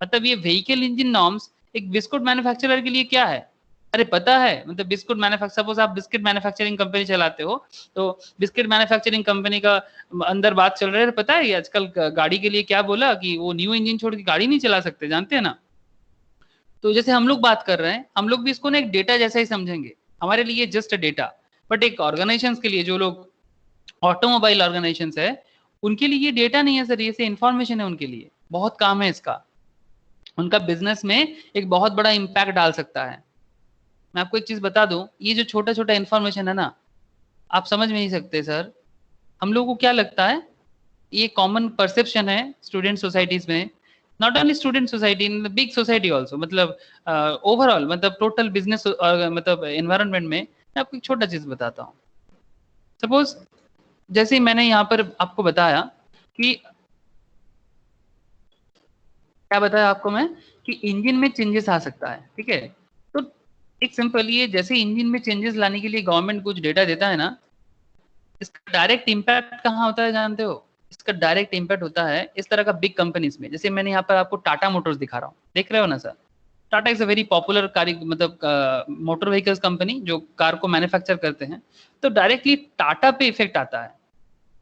मतलब ये व्हीकल इंजन नॉर्म्स एक बिस्कुट मैन्युफैक्चरर के लिए क्या है? अरे पता है, मतलब बिस्कुट मैन्युफैक्चर, सपोज आप बिस्किट मैन्युफैक्चरिंग कंपनी चलाते हो, तो बिस्किट मैन्युफैक्चरिंग कंपनी का अंदर बात चल रही है, पता है आजकल गाड़ी के लिए क्या बोला कि वो न्यू इंजन छोड़ के गाड़ी नहीं चला सकते, जानते हैं ना। तो जैसे हम लोग बात कर रहे हैं, हम लोग भी इसको ना एक डेटा जैसा ही समझेंगे, हमारे लिए जस्ट डेटा। बट एक ऑर्गेनाइजेशन के लिए, जो लोग ऑटोमोबाइल ऑर्गेनाइजेशन है, उनके लिए ये डेटा नहीं है सर, ये से इंफॉर्मेशन है, उनके लिए बहुत काम है इसका, उनका बिजनेस में एक बहुत बड़ा इंपैक्ट डाल सकता है। मैं आपको एक चीज बता दूं, ये जो छोटा छोटा इन्फॉर्मेशन है ना, आप समझ में नहीं सकते सर। हम लोगों को क्या लगता है, ये कॉमन परसेप्शन है स्टूडेंट सोसाइटीज में, not only student society, in big society also, मतलब ओवरऑल मतलब टोटल बिजनेस मतलब एनवायरमेंट में। मैं आपको एक छोटा चीज बताता हूँ। सपोज जैसे मैंने यहाँ पर आपको बताया कि क्या बताया आपको मैं कि इंजन में चेंजेस आ सकता है, ठीक है। तो एक सिंपल, ये जैसे इंजन में चेंजेस लाने के लिए गवर्नमेंट कुछ डेटा देता है ना, इसका डायरेक्ट इम्पैक्ट कहाँ होता है जानते हो? इसका डायरेक्ट इम्पैक्ट होता है इस तरह का बिग कंपनीज में। जैसे मैंने यहाँ पर आपको टाटा मोटर्स दिखा रहा हूँ, देख रहे हो ना sir. Tata is a very popular car मतलब मोटर व्हीकल्स कंपनी जो कार को मैन्युफैक्चर करते हैं। तो डायरेक्टली टाटा पे इफेक्ट आता है,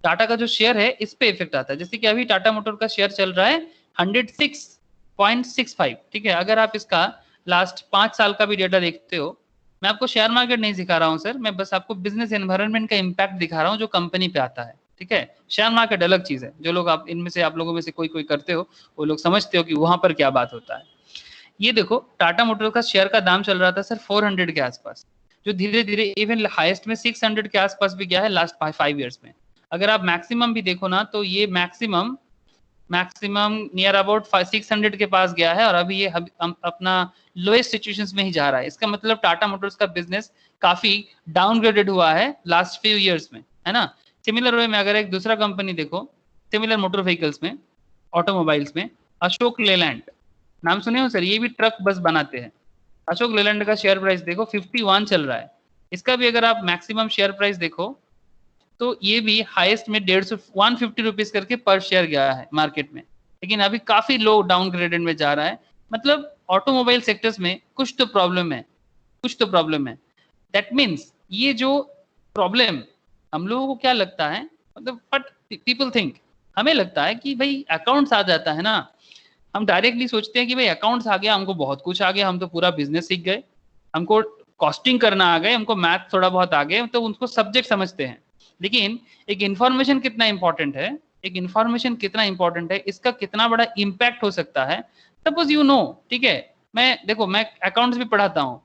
टाटा का जो शेयर है इस पे इफेक्ट आता है। जैसे कि अभी टाटा मोटर का शेयर चल रहा है 106.65, ठीक है। अगर आप इसका लास्ट 5 साल का भी डेटा देखते हो, मैं आपको शेयर मार्केट नहीं सिखा रहा हूँ सर, मैं बस आपको बिजनेस एनवायरनमेंट का इम्पैक्ट दिखा रहा हूँ जो कंपनी पे आता है, ठीक है। शेयर मार्केट अलग चीज है, जो लोग आप इनमें से आप लोगों में से कोई कोई करते हो वो लोग समझते हो कि वहां पर क्या बात होता है। ये देखो, टाटा मोटर का शेयर का दाम चल रहा था सर 400 के आसपास, जो धीरे धीरे इवन हाईएस्ट में 600 के आसपास भी गया है लास्ट 5 ईयर्स में। अगर आप मैक्सिमम भी देखो ना, तो ये मैक्सिमम मैक्सिमम नियर अबाउट 600 के पास गया है, और अभी ये अपना लोएस्ट सिचुएशंस में ही जा रहा है। इसका मतलब टाटा मोटर्स का बिजनेस काफी डाउनग्रेडेड हुआ है लास्ट फ्यू ईयर्स में, है ना। सिमिलर वे में अगर एक दूसरा कंपनी देखो, सिमिलर मोटर व्हीकल्स में, ऑटोमोबाइल्स में, अशोक लेलैंड, नाम सुने हो सर? ये भी ट्रक बस बनाते हैं। अशोक लेलैंड का शेयर प्राइस देखो 51 चल रहा है। इसका भी अगर आप मैक्सिमम शेयर प्राइस देखो, तो ये भी हाईएस्ट में 150 रुपीज करके पर शेयर गया है मार्केट में, लेकिन अभी काफी लो डाउनग्रेडेड में जा रहा है। मतलब ऑटोमोबाइल सेक्टर्स में कुछ तो प्रॉब्लम है, कुछ तो प्रॉब्लम है। दैट मीन्स ये जो प्रॉब्लम, हम लोगों को क्या लगता है, मतलब बट पीपल थिंक, हमें लगता है कि भाई अकाउंट्स आ जाता है ना, हम डायरेक्टली सोचते हैं कि भाई अकाउंट्स आ गया, हमको बहुत कुछ आ गया, हम तो पूरा बिजनेस सीख गए, हमको कॉस्टिंग करना आ गए, हमको मैथ थोड़ा बहुत आ गए, तो उनको सब्जेक्ट समझते हैं। लेकिन एक इंफॉर्मेशन कितना इंपॉर्टेंट है, एक इंफॉर्मेशन कितना इंपॉर्टेंट है, इसका कितना बड़ा इम्पैक्ट हो सकता है। सपोज यू नो, ठीक है, देखो मैं अकाउंट्स भी पढ़ाता हूँ,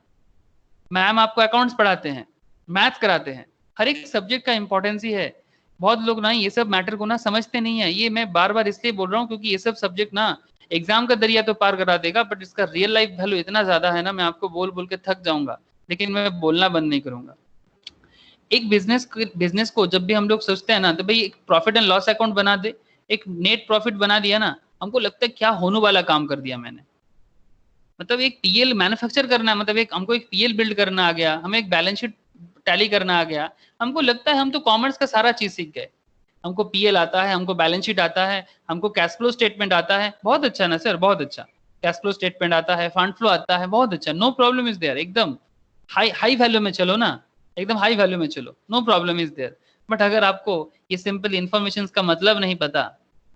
मैम आपको अकाउंट्स पढ़ाते हैं, मैथ्स कराते हैं, हर एक सब्जेक्ट का इंपॉर्टेंस ही है। बहुत लोग ना ये सब मैटर को ना समझते नहीं है, ये मैं बार बार इसलिए बोल रहा हूँ क्योंकि ये सब सब्जेक्ट ना एग्जाम का दरिया तो पार करा देगा, बट इसका रियल लाइफ वैल्यू इतना ज्यादा है ना, मैं आपको बोल बोल के थक जाऊंगा, लेकिन मैं बोलना बंद नहीं करूंगा। एक बिजनेस को जब भी हम लोग सोचते हैं ना, तो भाई एक प्रॉफिट एंड लॉस अकाउंट बना दे, एक नेट प्रॉफिट बना दिया ना, हमको लगता है क्या होने वाला काम कर दिया मैंने। मतलब एक पीएल मैन्युफैक्चर करना, मतलब एक हमको एक पीएल बिल्ड करना आ गया, हमें एक बैलेंस शीट टैली करना आ गया। हमको लगता है हम तो कॉमर्स का सारा चीज सीख गए, हमको पीएल आता है, हमको बैलेंस शीट आता है, हमको कैश फ्लो स्टेटमेंट आता है, बहुत अच्छा ना सर, बहुत अच्छा। कैश फ्लो स्टेटमेंट आता है, फंड फ्लो आता है, बहुत अच्छा, नो प्रॉब्लम इज देयर, एकदम हाई हाई वैल्यू में चलो ना, एकदम हाई वैल्यू में चलो, no problem is there. But अगर आपको ये सिंपल इंफॉर्मेशन का मतलब नहीं पता,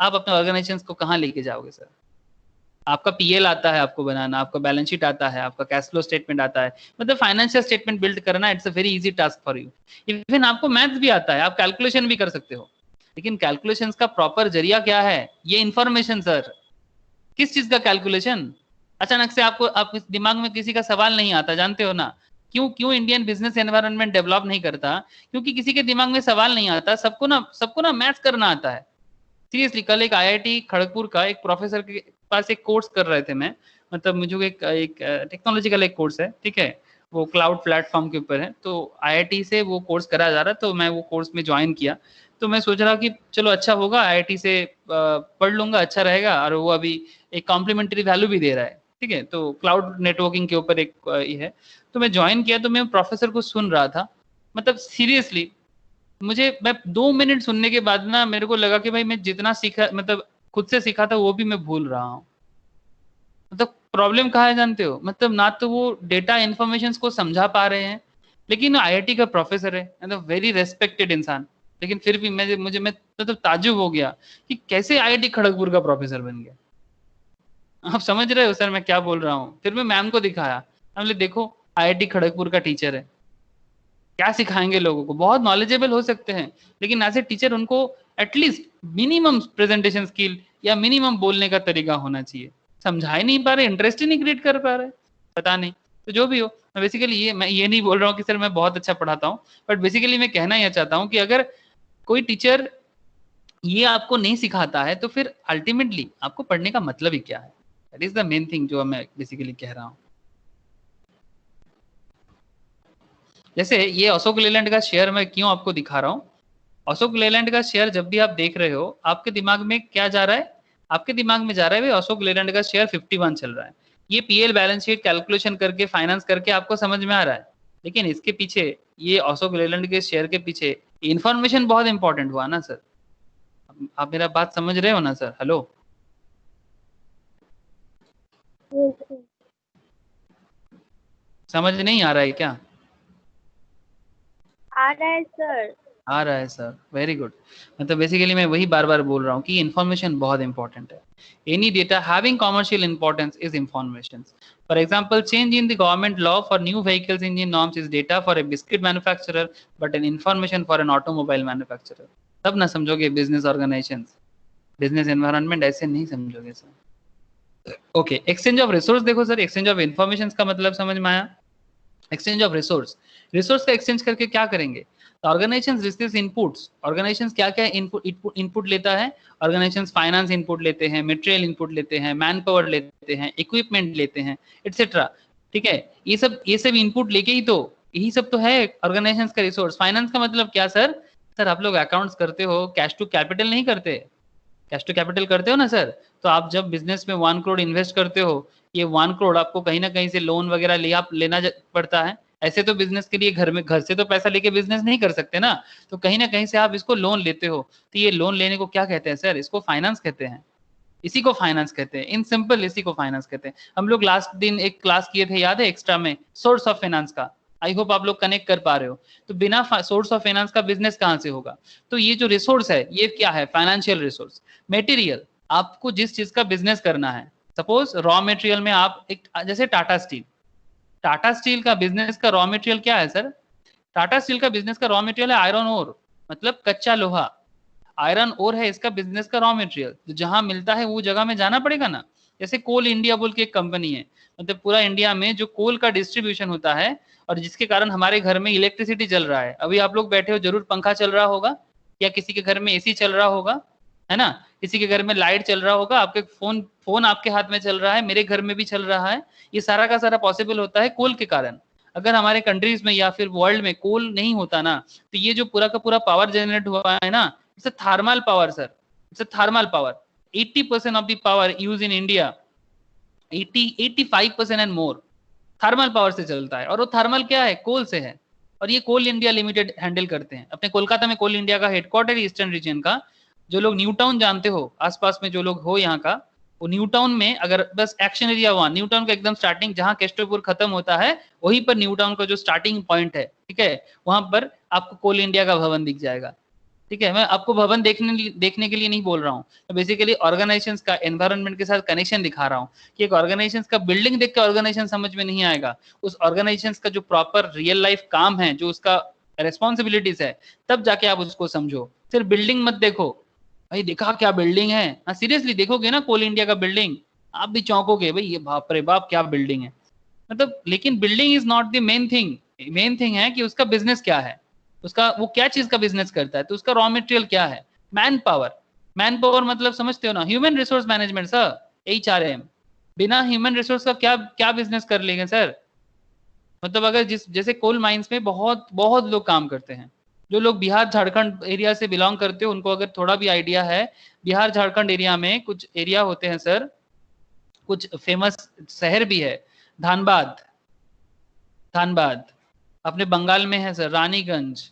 आप अपने ऑर्गेनाइजेशन को कहाँ लेके जाओगे सर। आपका पीएल आता है आपको बनाना, आपका बैलेंस शीट आता है, आपका कैश फ्लो स्टेटमेंट आता है, मतलब फाइनेंशियल स्टेटमेंट बिल्ड करना it's a very easy task for you. Even आपको मैथ्स भी आता है, आप कैलकुलेशन भी कर सकते हो, लेकिन कैलकुलेशंस का प्रॉपर जरिया क्या है, ये इंफॉर्मेशन सर। किस चीज का कैलकुलेशन? अचानक से आपको आप दिमाग में किसी का सवाल नहीं आता, जानते हो ना क्यों? क्यों इंडियन बिजनेस एनवायरनमेंट डेवलप नहीं करता? क्योंकि किसी के दिमाग में सवाल नहीं आता, सबको ना मैथ्स करना आता है। सीरियसली, कल एक आईआईटी खड़गपुर का एक प्रोफेसर के पास एक कोर्स कर रहे थे मैं, मतलब मुझे एक टेक्नोलॉजिकल एक कोर्स है, ठीक है, वो क्लाउड प्लेटफॉर्म के ऊपर है, तो आईआईटी से वो कोर्स करा जा रहा, तो मैं वो कोर्स में ज्वाइन किया। तो मैं सोच रहा कि चलो अच्छा होगा, आईआईटी से पढ़ लूंगा, अच्छा रहेगा, और वो अभी एक कॉम्प्लीमेंट्री वैल्यू भी दे रहा है, ठीक है, तो क्लाउड नेटवर्किंग के ऊपर एक ये है। तो मैं ज्वाइन किया, तो मैं प्रोफेसर को सुन रहा था, मतलब सीरियसली मैं 2 मिनट सुनने के बाद ना मेरे को लगा कि भाई मैं जितना सीखा, मतलब खुद से सीखा था, वो भी मैं भूल रहा हूँ। मतलब प्रॉब्लम कहाँ है जानते हो, मतलब ना तो वो डेटा इन्फॉर्मेशन को समझा पा रहे हैं, लेकिन आईआईटी का प्रोफेसर है, मतलब वेरी रेस्पेक्टेड इंसान, लेकिन फिर भी मैं मतलब ताज्जुब हो गया कि कैसे आईआईटी खड़गपुर का प्रोफेसर बन गया। आप समझ रहे हो सर मैं क्या बोल रहा हूँ? फिर मैं मैम को दिखाया, हमने देखो आईआईटी खड़गपुर का टीचर है, क्या सिखाएंगे लोगों को, बहुत नॉलेजेबल हो सकते हैं, लेकिन एज ए टीचर उनको एटलीस्ट मिनिमम प्रेजेंटेशन स्किल या मिनिमम बोलने का तरीका होना चाहिए। समझा ही नहीं पा रहे, इंटरेस्ट ही नहीं क्रिएट कर पा रहे, पता नहीं। तो जो भी हो, बेसिकली मैं ये नहीं बोल रहा हूँ कि सर मैं बहुत अच्छा पढ़ाता हूँ, बट बेसिकली मैं कहना यह चाहता हूँ कि अगर कोई टीचर ये आपको नहीं सिखाता है, तो फिर अल्टीमेटली आपको पढ़ने का मतलब ही क्या है? That is the main thing जो मैं बेसिकली कह रहा हूँ। जैसे ये अशोक लेलैंड का शेयर मैं क्यों आपको दिखा रहा हूँ, अशोक लेलैंड का शेयर जब भी आप देख रहे हो, आपके दिमाग में क्या जा रहा है? आपके दिमाग में जा रहा है भाई अशोक लेलैंड का शेयर 51 चल रहा है, ये पीएल बैलेंस शीट कैलकुलेशन करके फाइनेंस करके आपको समझ में आ रहा है, लेकिन इसके पीछे, ये अशोक लेलैंड के शेयर के पीछे इंफॉर्मेशन बहुत इंपॉर्टेंट हुआ ना सर। आप मेरा बात समझ रहे हो ना सर? हेलो, समझ नहीं आ रहा है क्या? आ रहा है सर। आ रहा है सर, वेरी गुड। मतलब बेसिकली मैं वही बार बार बोल रहा हूँ कि इन्फॉर्मेशन बहुत इंपॉर्टेंट है। Any data having commercial importance is information. For example, change in the government law for new vehicles engine norms is data for a biscuit manufacturer, but an information for an automobile manufacturer. तब ना समझोगे business organisation, business environment ऐसे नहीं समझोगे sir. Okay, exchange of resource देखो sir, exchange of information का मतलब समझ में आया? एक्सचेंज ऑफ रिसोर्स, रिसोर्स का एक्सचेंज करके क्या करेंगे? ऑर्गेनाइजेशन रिसीव्स इनपुट्स, ऑर्गेनाइजेशन क्या क्या इनपुट इनपुट लेता है? ऑर्गेनाइजेशन फाइनेंस इनपुट लेते हैं, मटेरियल इनपुट लेते हैं, मैन पावर लेते हैं, इक्विपमेंट लेते हैं, एटसेट्रा, ठीक है। ये सब इनपुट लेके ही तो, यही सब तो है ऑर्गेनाइजेशन का रिसोर्स। फाइनेंस का मतलब क्या सर? सर आप लोग अकाउंट्स करते हो, कैश टू कैपिटल नहीं करते? कैश टू कैपिटल करते हो ना सर? तो आप जब बिजनेस में 1 करोड़ इन्वेस्ट करते हो, ये 1 करोड़ आपको कहीं ना कहीं से लोन वगैरह लेना पड़ता है। ऐसे तो बिजनेस के लिए घर से तो पैसा लेके बिजनेस नहीं कर सकते ना, तो कहीं ना कहीं से आप इसको लोन लेते हो। तो ये लोन लेने को क्या कहते हैं सर? इसको फाइनेंस कहते हैं। इसी को फाइनेंस कहते हैं, इन सिंपल इसी को फाइनेंस कहते हैं। हम लोग लास्ट दिन एक क्लास किए थे, याद है, एक्स्ट्रा में, सोर्स ऑफ फाइनेंस का। आई होप आप लोग कनेक्ट कर पा रहे हो। तो बिना सोर्स ऑफ फाइनेंस का बिजनेस कहां से होगा? तो ये जो रिसोर्स है, ये क्या है? Financial resource. मटेरियल, आपको जिस चीज का बिजनेस करना है, सपोज रॉ मटेरियल में आप एक, जैसे टाटा स्टील, टाटा स्टील का बिजनेस का रॉ मटेरियल क्या है सर? टाटा स्टील का बिजनेस का रॉ मटेरियल है आयरन ओर, मतलब कच्चा लोहा। आयरन ओर है इसका बिजनेस का रॉ मटेरियल, तो जहां मिलता है वो जगह में जाना पड़ेगा ना। जैसे कोल इंडिया बोल के एक कंपनी है, मतलब पूरा इंडिया में जो कोल का डिस्ट्रीब्यूशन होता है और जिसके कारण हमारे घर में इलेक्ट्रिसिटी चल रहा है। अभी आप लोग बैठे हो, जरूर पंखा चल रहा होगा, या किसी के घर में एसी चल रहा होगा, है ना, किसी के घर में लाइट चल रहा होगा, आपके फोन फोन आपके हाथ में चल रहा है, मेरे घर में भी चल रहा है। ये सारा का सारा पॉसिबल होता है कोल के कारण। अगर हमारे कंट्रीज में या फिर वर्ल्ड में कोल नहीं होता ना, तो ये जो पूरा का पूरा पावर जनरेट हुआ है ना, it's a thermal power sir, it's a thermal power. 80% of the power use in India, 85% and more thermal power से चलता है। और वो थर्मल क्या है, कोल से है। और ये कोल इंडिया लिमिटेड हैंडल करते हैं। अपने कोलकाता में कोल इंडिया का हेडक्वार्टर ईस्टर्न रीजन का। जो लोग न्यू टाउन जानते हो, आसपास में जो लोग हो यहाँ का, वो न्यू टाउन में अगर बस एक्शन एरिया वहां न्यू टाउन का एकदम स्टार्टिंग जहां केस्टोपुर खत्म होता है, वहीं पर न्यू टाउन का जो स्टार्टिंग पॉइंट है, ठीक है, वहां पर आपको कोल इंडिया का भवन दिख जाएगा। ठीक है, मैं आपको भवन देखने के लिए नहीं बोल रहा हूँ, तो बेसिकली ऑर्गेनाइजेशंस का एनवायरनमेंट के साथ कनेक्शन दिखा रहा हूँ कि एक ऑर्गेनाइजेशंस का बिल्डिंग देख के ऑर्गेनाइजेशन समझ में नहीं आएगा। उस ऑर्गेनाइजेशंस का जो प्रॉपर रियल लाइफ काम है, जो उसका रेस्पॉन्सिबिलिटीज है, तब जाके आप उसको समझो। सिर्फ बिल्डिंग मत देखो, भाई देखा क्या बिल्डिंग है, हाँ सीरियसली देखोगे ना कोल इंडिया का बिल्डिंग, आप भी चौंकोगे, भाई ये बाप रे बाप क्या बिल्डिंग है। मतलब लेकिन building is not the main thing. Main thing है कि उसका बिजनेस क्या है, उसका वो क्या चीज का बिजनेस करता है, तो उसका रॉ मटेरियल क्या है। मैन पावर, मैन पावर मतलब समझते हो ना, human resource management sir, HRM। बिना ह्यूमन रिसोर्स का क्या क्या बिजनेस कर लेंगे सर। मतलब अगर जिस जैसे कोल माइंस में बहुत बहुत लोग काम करते हैं। जो लोग बिहार झारखंड एरिया से बिलोंग करते हो, उनको अगर थोड़ा भी आइडिया है, बिहार झारखंड एरिया में कुछ एरिया होते हैं सर, कुछ फेमस शहर भी है। धानबाद, धानबाद अपने बंगाल में है सर, रानीगंज,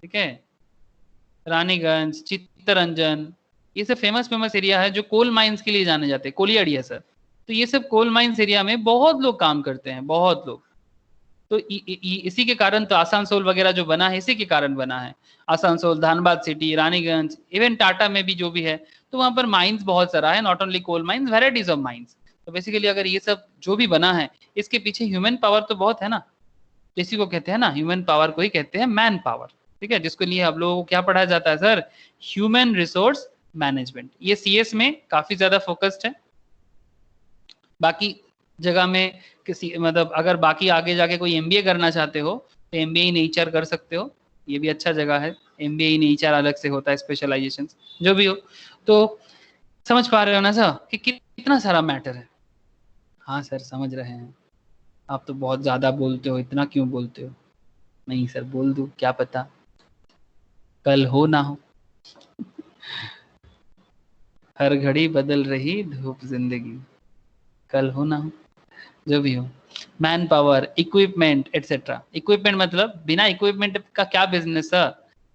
ठीक है, रानीगंज, चित्तरंजन, ये सब फेमस फेमस एरिया है जो कोल माइंस के लिए जाने जाते हैं, कोलियाड़ी है सर। तो ये सब कोल माइंस एरिया में बहुत लोग काम करते हैं, बहुत लोग। तो इसी के कारण तो आसानसोल वगैरह जो बना है, इसी के कारण बना है। आसानसोल, धानबाद सिटी, रानीगंज, इवन टाटा में भी जो भी है, तो वहां पर माइंस बहुत सारा है, not only coal mines, varieties of mines. तो बेसिकली अगर ये सब जो भी बना है, इसके पीछे ह्यूमन पावर तो बहुत है ना। इसी को कहते हैं ना, ह्यूमन पावर को ही कहते हैं मैन पावर। ठीक है, जिसके लिए आप लोगों को क्या पढ़ाया जाता है सर, ह्यूमन रिसोर्स मैनेजमेंट। ये CS में काफी ज्यादा फोकस्ड है। बाकी जगह में किसी मतलब अगर बाकी आगे जाके कोई MBA करना चाहते हो, तो MBA इन HR कर सकते हो, ये भी अच्छा जगह है। MBA इन HR अलग से होता है, स्पेशलाइजेशन जो भी हो। तो समझ पा रहे हो ना सर कि कितना सारा मैटर है। हाँ सर समझ रहे हैं। आप तो बहुत ज्यादा बोलते हो, इतना क्यों बोलते हो। नहीं सर बोल दूं, क्या पता कल हो ना हो। हर घड़ी बदल रही धूप जिंदगी, कल हो ना हो, जो भी हो। Man power, equipment etcetera. Equipment मतलब बिना इक्विपमेंट का क्या बिजनेस है।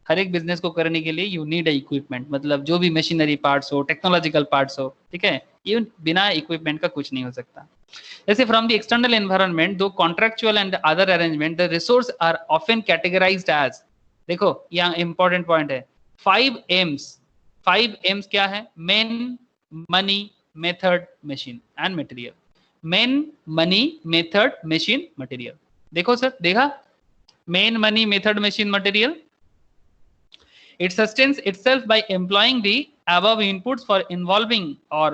हर एक बिजनेस को करने के लिए यू नीड इक्विपमेंट, मतलब जो भी मशीनरी पार्ट्स हो, टेक्नोलॉजिकल पार्ट्स हो, ठीक है, ये बिना इक्विपमेंट का कुछ नहीं हो सकता। जैसे from the external environment do contractual and other arrangement the resource are often categorised as, देखो यहाँ इंपॉर्टेंट पॉइंट है, 5 M's। 5 M's क्या है, main, money, method, machine and material. Main, money, method, machine, material. देखो सर, देखा, main, money, method, machine, material. It sustains itself by employing the above inputs for involving or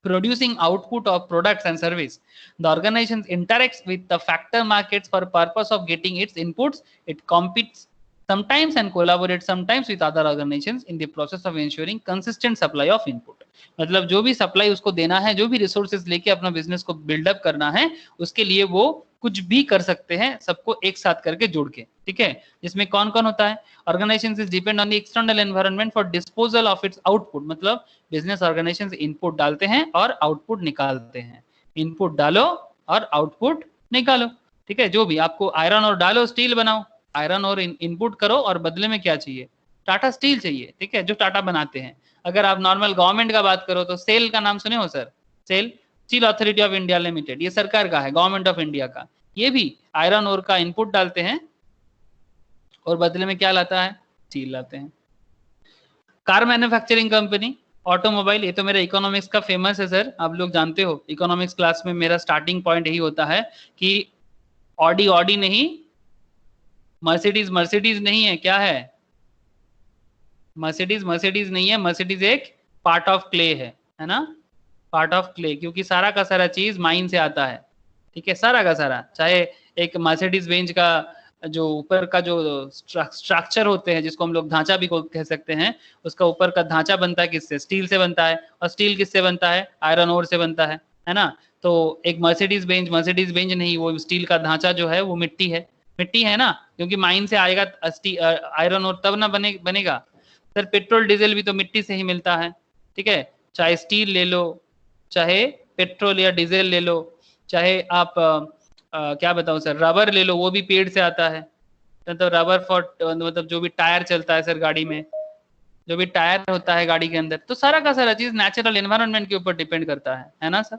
producing output of products and service. The organization interacts with the factor markets for purpose of getting its inputs. It competes sometimes and collaborates sometimes with other organizations in the process of ensuring consistent supply of input. मतलब जो भी supply उसको देना है, जो भी resources लेके अपना बिजनेस को बिल्डअप करना है, उसके लिए वो कुछ भी कर सकते हैं, सबको एक साथ करके जोड़ के। ठीक है, जिसमें कौन कौन होता है, organisation is depend on the external environment for disposal of its output. मतलब बिजनेस ऑर्गेनाइजेशन इनपुट डालते हैं और आउटपुट निकालते हैं। इनपुट डालो और आउटपुट निकालो। ठीक है, जो भी आपको आयरन और डालो स्टील बनाओ, आयरन और इनपुट करो और बदले में क्या चाहिए, टाटा स्टील चाहिए। ठीक है, जो टाटा बनाते हैं। अगर आप नॉर्मल गवर्नमेंट का बात करो तो सेल का नाम सुने हो sir, SAIL, Steel Authority of India Limited, ये सरकार का है, गवर्नमेंट ऑफ इंडिया का। ये भी आयरन ओर का इनपुट डालते हैं और बदले में क्या लाता है, स्टील लाते हैं। कार मैन्युफैक्चरिंग कंपनी, ऑटोमोबाइल, ये तो मेरा इकोनॉमिक्स का फेमस है सर, आप लोग जानते हो। इकोनॉमिक्स क्लास में मेरा स्टार्टिंग पॉइंट यही होता है कि ऑडी ऑडी नहीं, मर्सिडीज मर्सिडीज नहीं है, क्या है, मर्सिडीज मर्सिडीज नहीं है, मर्सिडीज एक पार्ट ऑफ क्ले है ना, पार्ट ऑफ क्ले, क्योंकि सारा का सारा चीज माइन से आता है, ठीक है, सारा का सारा, चाहे एक मर्सिडीज बेंज का जो ऊपर का जो स्ट्रक्चर होते हैं, जिसको हम लोग ढांचा भी कह सकते हैं, उसका ऊपर का ढांचा बनता है किससे, स्टील से बनता है, और स्टील किससे बनता है, आयरन ओर से बनता है ना। तो एक मर्सिडीज बेंज नहीं, वो स्टील का ढांचा जो है वो मिट्टी है ना, क्योंकि माइन से आएगा आयरन ओर तब ना बनेगा सर। पेट्रोल डीजल भी तो मिट्टी से ही मिलता है, ठीक है, चाहे स्टील ले लो, चाहे पेट्रोल या डीजल ले लो, चाहे आप क्या बताऊं सर, रबर ले लो, वो भी पेड़ से आता है। मतलब रबर फॉर मतलब जो भी टायर चलता है सर गाड़ी में, जो भी टायर होता है गाड़ी के अंदर, तो सारा का सारा चीज नेचुरल एनवायरनमेंट के ऊपर डिपेंड करता है ना सर।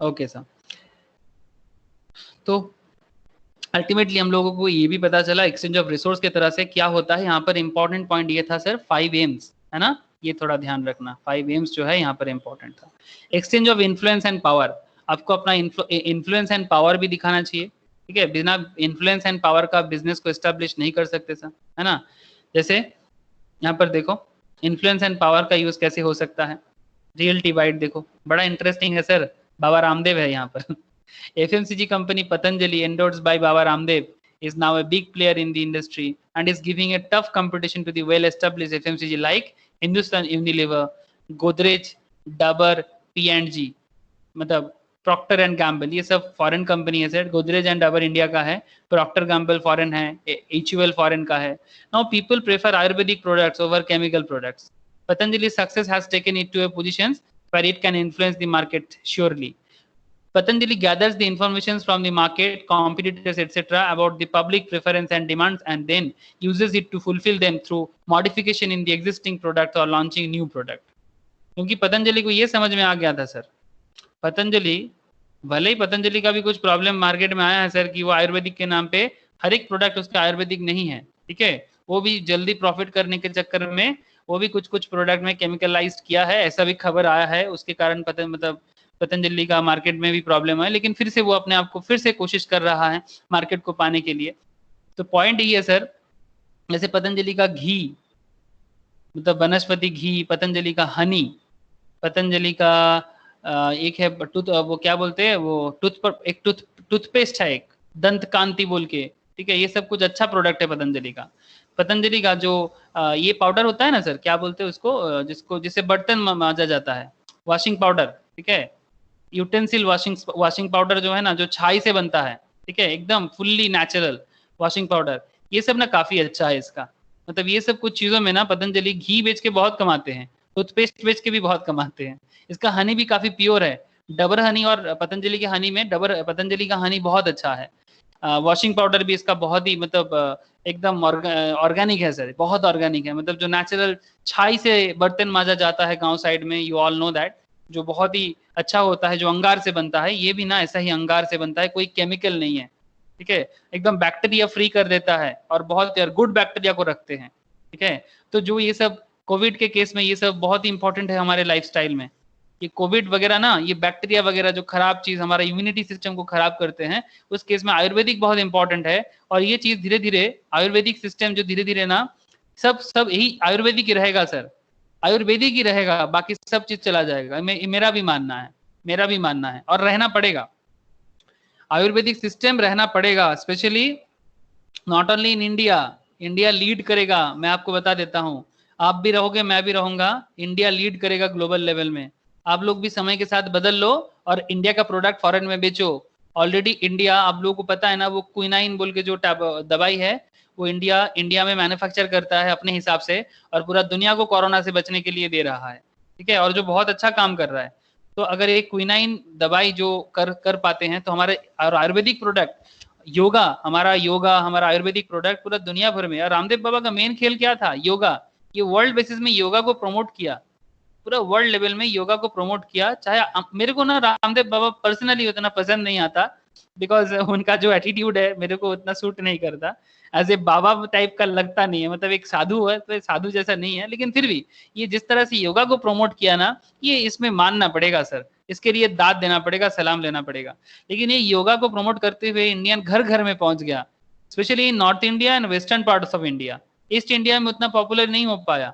ओके सर, तो अल्टीमेटली हम लोगों को ये भी पता चला एक्सचेंज ऑफ रिसोर्स के तरह से क्या होता है। यहाँ पर इंपॉर्टेंट पॉइंट ये था सर, 5 एम्स है ना, ये थोड़ा ध्यान रखना, 5 एम्स जो है यहाँ पर इंपॉर्टेंट था। Exchange of influence and power, आपको अपना इन्फ्लुएंस एंड पावर भी दिखाना चाहिए, ठीक है, बिना इन्फ्लुएंस एंड पावर का बिजनेस को एस्टेब्लिश नहीं कर सकते सर, है ना। जैसे यहाँ पर देखो इन्फ्लुएंस एंड पावर का यूज कैसे हो सकता है, रियल डिवाइड देखो, बड़ा इंटरेस्टिंग है सर, बाबा रामदेव है यहाँ पर। FMCG company Patanjali, endorsed by Baba Ramdev, is now a big player in the industry and is giving a tough competition to the well-established FMCG like Hindustan Unilever, Godrej, Dabur, P&G, मतलब Procter and Gamble, ये सब foreign company है sir. Godrej and Dabur India का है, Procter Gamble foreign है, HUL foreign का है। Now people prefer ayurvedic products over chemical products. Patanjali success has taken it to a position where it can influence the market surely. Patanjali gathers the information from the market, competitors, etc. about the public preference and demands, and then uses it to fulfill them through modification in the existing product or launching new product. क्योंकि पतंजलि को ये समझ में आ गया था sir, Patanjali, भले ही पतंजलि का भी कुछ प्रॉब्लम मार्केट में आया है सर, कि वो आयुर्वेदिक के नाम पे हर एक प्रोडक्ट उसका आयुर्वेदिक नहीं है, ठीक है, वो भी जल्दी प्रॉफिट करने के चक्कर में वो भी कुछ कुछ प्रोडक्ट में केमिकलाइज्ड किया है, ऐसा भी खबर आया है, उसके कारण मतलब पतंजलि का मार्केट में भी प्रॉब्लम है, लेकिन फिर से वो अपने आप को फिर से कोशिश कर रहा है मार्केट को पाने के लिए। तो पॉइंट ये है सर, जैसे पतंजलि का घी, मतलब वनस्पति घी, पतंजलि का हनी, पतंजलि का एक है टूथ, वो क्या बोलते हैं वो टूथ पर, एक टूथपेस्ट है, एक दंत कांति बोल के, ठीक है, ये सब कुछ अच्छा प्रोडक्ट है पतंजलि का। पतंजलि का जो ये पाउडर होता है ना सर, क्या बोलते हैं उसको, जिसको जिससे बर्तन मांजा जाता है, वॉशिंग पाउडर, ठीक है, यूटेंसिल वॉशिंग पाउडर जो है ना, जो छाई से बनता है, ठीक है, एकदम फुल्ली नेचुरल वॉशिंग पाउडर, ये सब ना काफी अच्छा है इसका। मतलब ये सब कुछ चीजों में ना पतंजलि घी बेच के बहुत कमाते हैं, टूथपेस्ट बेच के भी बहुत कमाते हैं। इसका हनी भी काफी प्योर है, डबर हनी और पतंजलि के हनी में पतंजलि का हनी बहुत अच्छा है। वॉशिंग पाउडर भी इसका बहुत ही मतलब एकदम ऑर्गेनिक है सर, बहुत ऑर्गेनिक है, मतलब जो नेचुरल छाई से बर्तन माजा जाता है गांव साइड में, यू ऑल नो दैट, जो बहुत ही अच्छा होता है, जो अंगार से बनता है, ये भी ना ऐसा ही अंगार से बनता है, कोई केमिकल नहीं है, ठीक है, एकदम बैक्टीरिया फ्री कर देता है, और बहुत गुड बैक्टीरिया को रखते हैं, ठीक है। तो जो ये सब कोविड के केस में ये सब बहुत ही इंपॉर्टेंट है हमारे लाइफस्टाइल में, ये कोविड वगैरह ना, ये बैक्टीरिया वगैरह जो खराब चीज हमारा इम्यूनिटी सिस्टम को खराब करते हैं, उस केस में आयुर्वेदिक बहुत इंपॉर्टेंट है। और ये चीज धीरे धीरे आयुर्वेदिक सिस्टम जो धीरे धीरे ना सब यही आयुर्वेदिक ही रहेगा सर, आयुर्वेदिक ही रहेगा, बाकी सब चीज चला जाएगा, मेरा भी मानना है, मेरा भी मानना है, और रहना पड़ेगा, आयुर्वेदिक सिस्टम रहना पड़ेगा, specially not only in India, India lead करेगा, मैं आपको बता देता हूँ, आप भी रहोगे मैं भी रहूंगा, इंडिया लीड करेगा ग्लोबल लेवल में। आप लोग भी समय के साथ बदल लो और इंडिया का प्रोडक्ट फॉरेन में बेचो। ऑलरेडी इंडिया, आप लोगों को पता है ना, वो क्विनाइन बोल के जो दवाई है, वो इंडिया में मैन्युफैक्चर करता है अपने हिसाब से, और पूरा दुनिया को कोरोना से बचने के लिए दे रहा है, ठीक है, और जो बहुत अच्छा काम कर रहा है। तो अगर एक क्विनाइन दवाई जो कर पाते हैं, तो हमारे आयुर्वेदिक प्रोडक्ट, योगा हमारा आयुर्वेदिक प्रोडक्ट पूरा दुनिया भर में, और रामदेव बाबा का मेन खेल क्या था, योगा, ये वर्ल्ड बेसिस में योगा को प्रमोट किया, पूरा वर्ल्ड लेवल में योगा को प्रमोट किया। चाहे मेरे को ना रामदेव बाबा पर्सनली उतना पसंद नहीं आता, बिकॉज उनका जो एटीट्यूड है मेरे को उतना सूट नहीं करता, एज ए बाबा टाइप का लगता नहीं है, मतलब एक साधु है तो साधु जैसा नहीं है, लेकिन फिर भी ये जिस तरह से योगा को प्रमोट किया ना, ये इसमें मानना पड़ेगा सर, इसके लिए दाद देना पड़ेगा, सलाम लेना पड़ेगा। लेकिन ये योगा को प्रमोट करते हुए इंडियन घर घर में पहुंच गया, specially in north India and western parts of India. East India में उतना पॉपुलर नहीं हो पाया,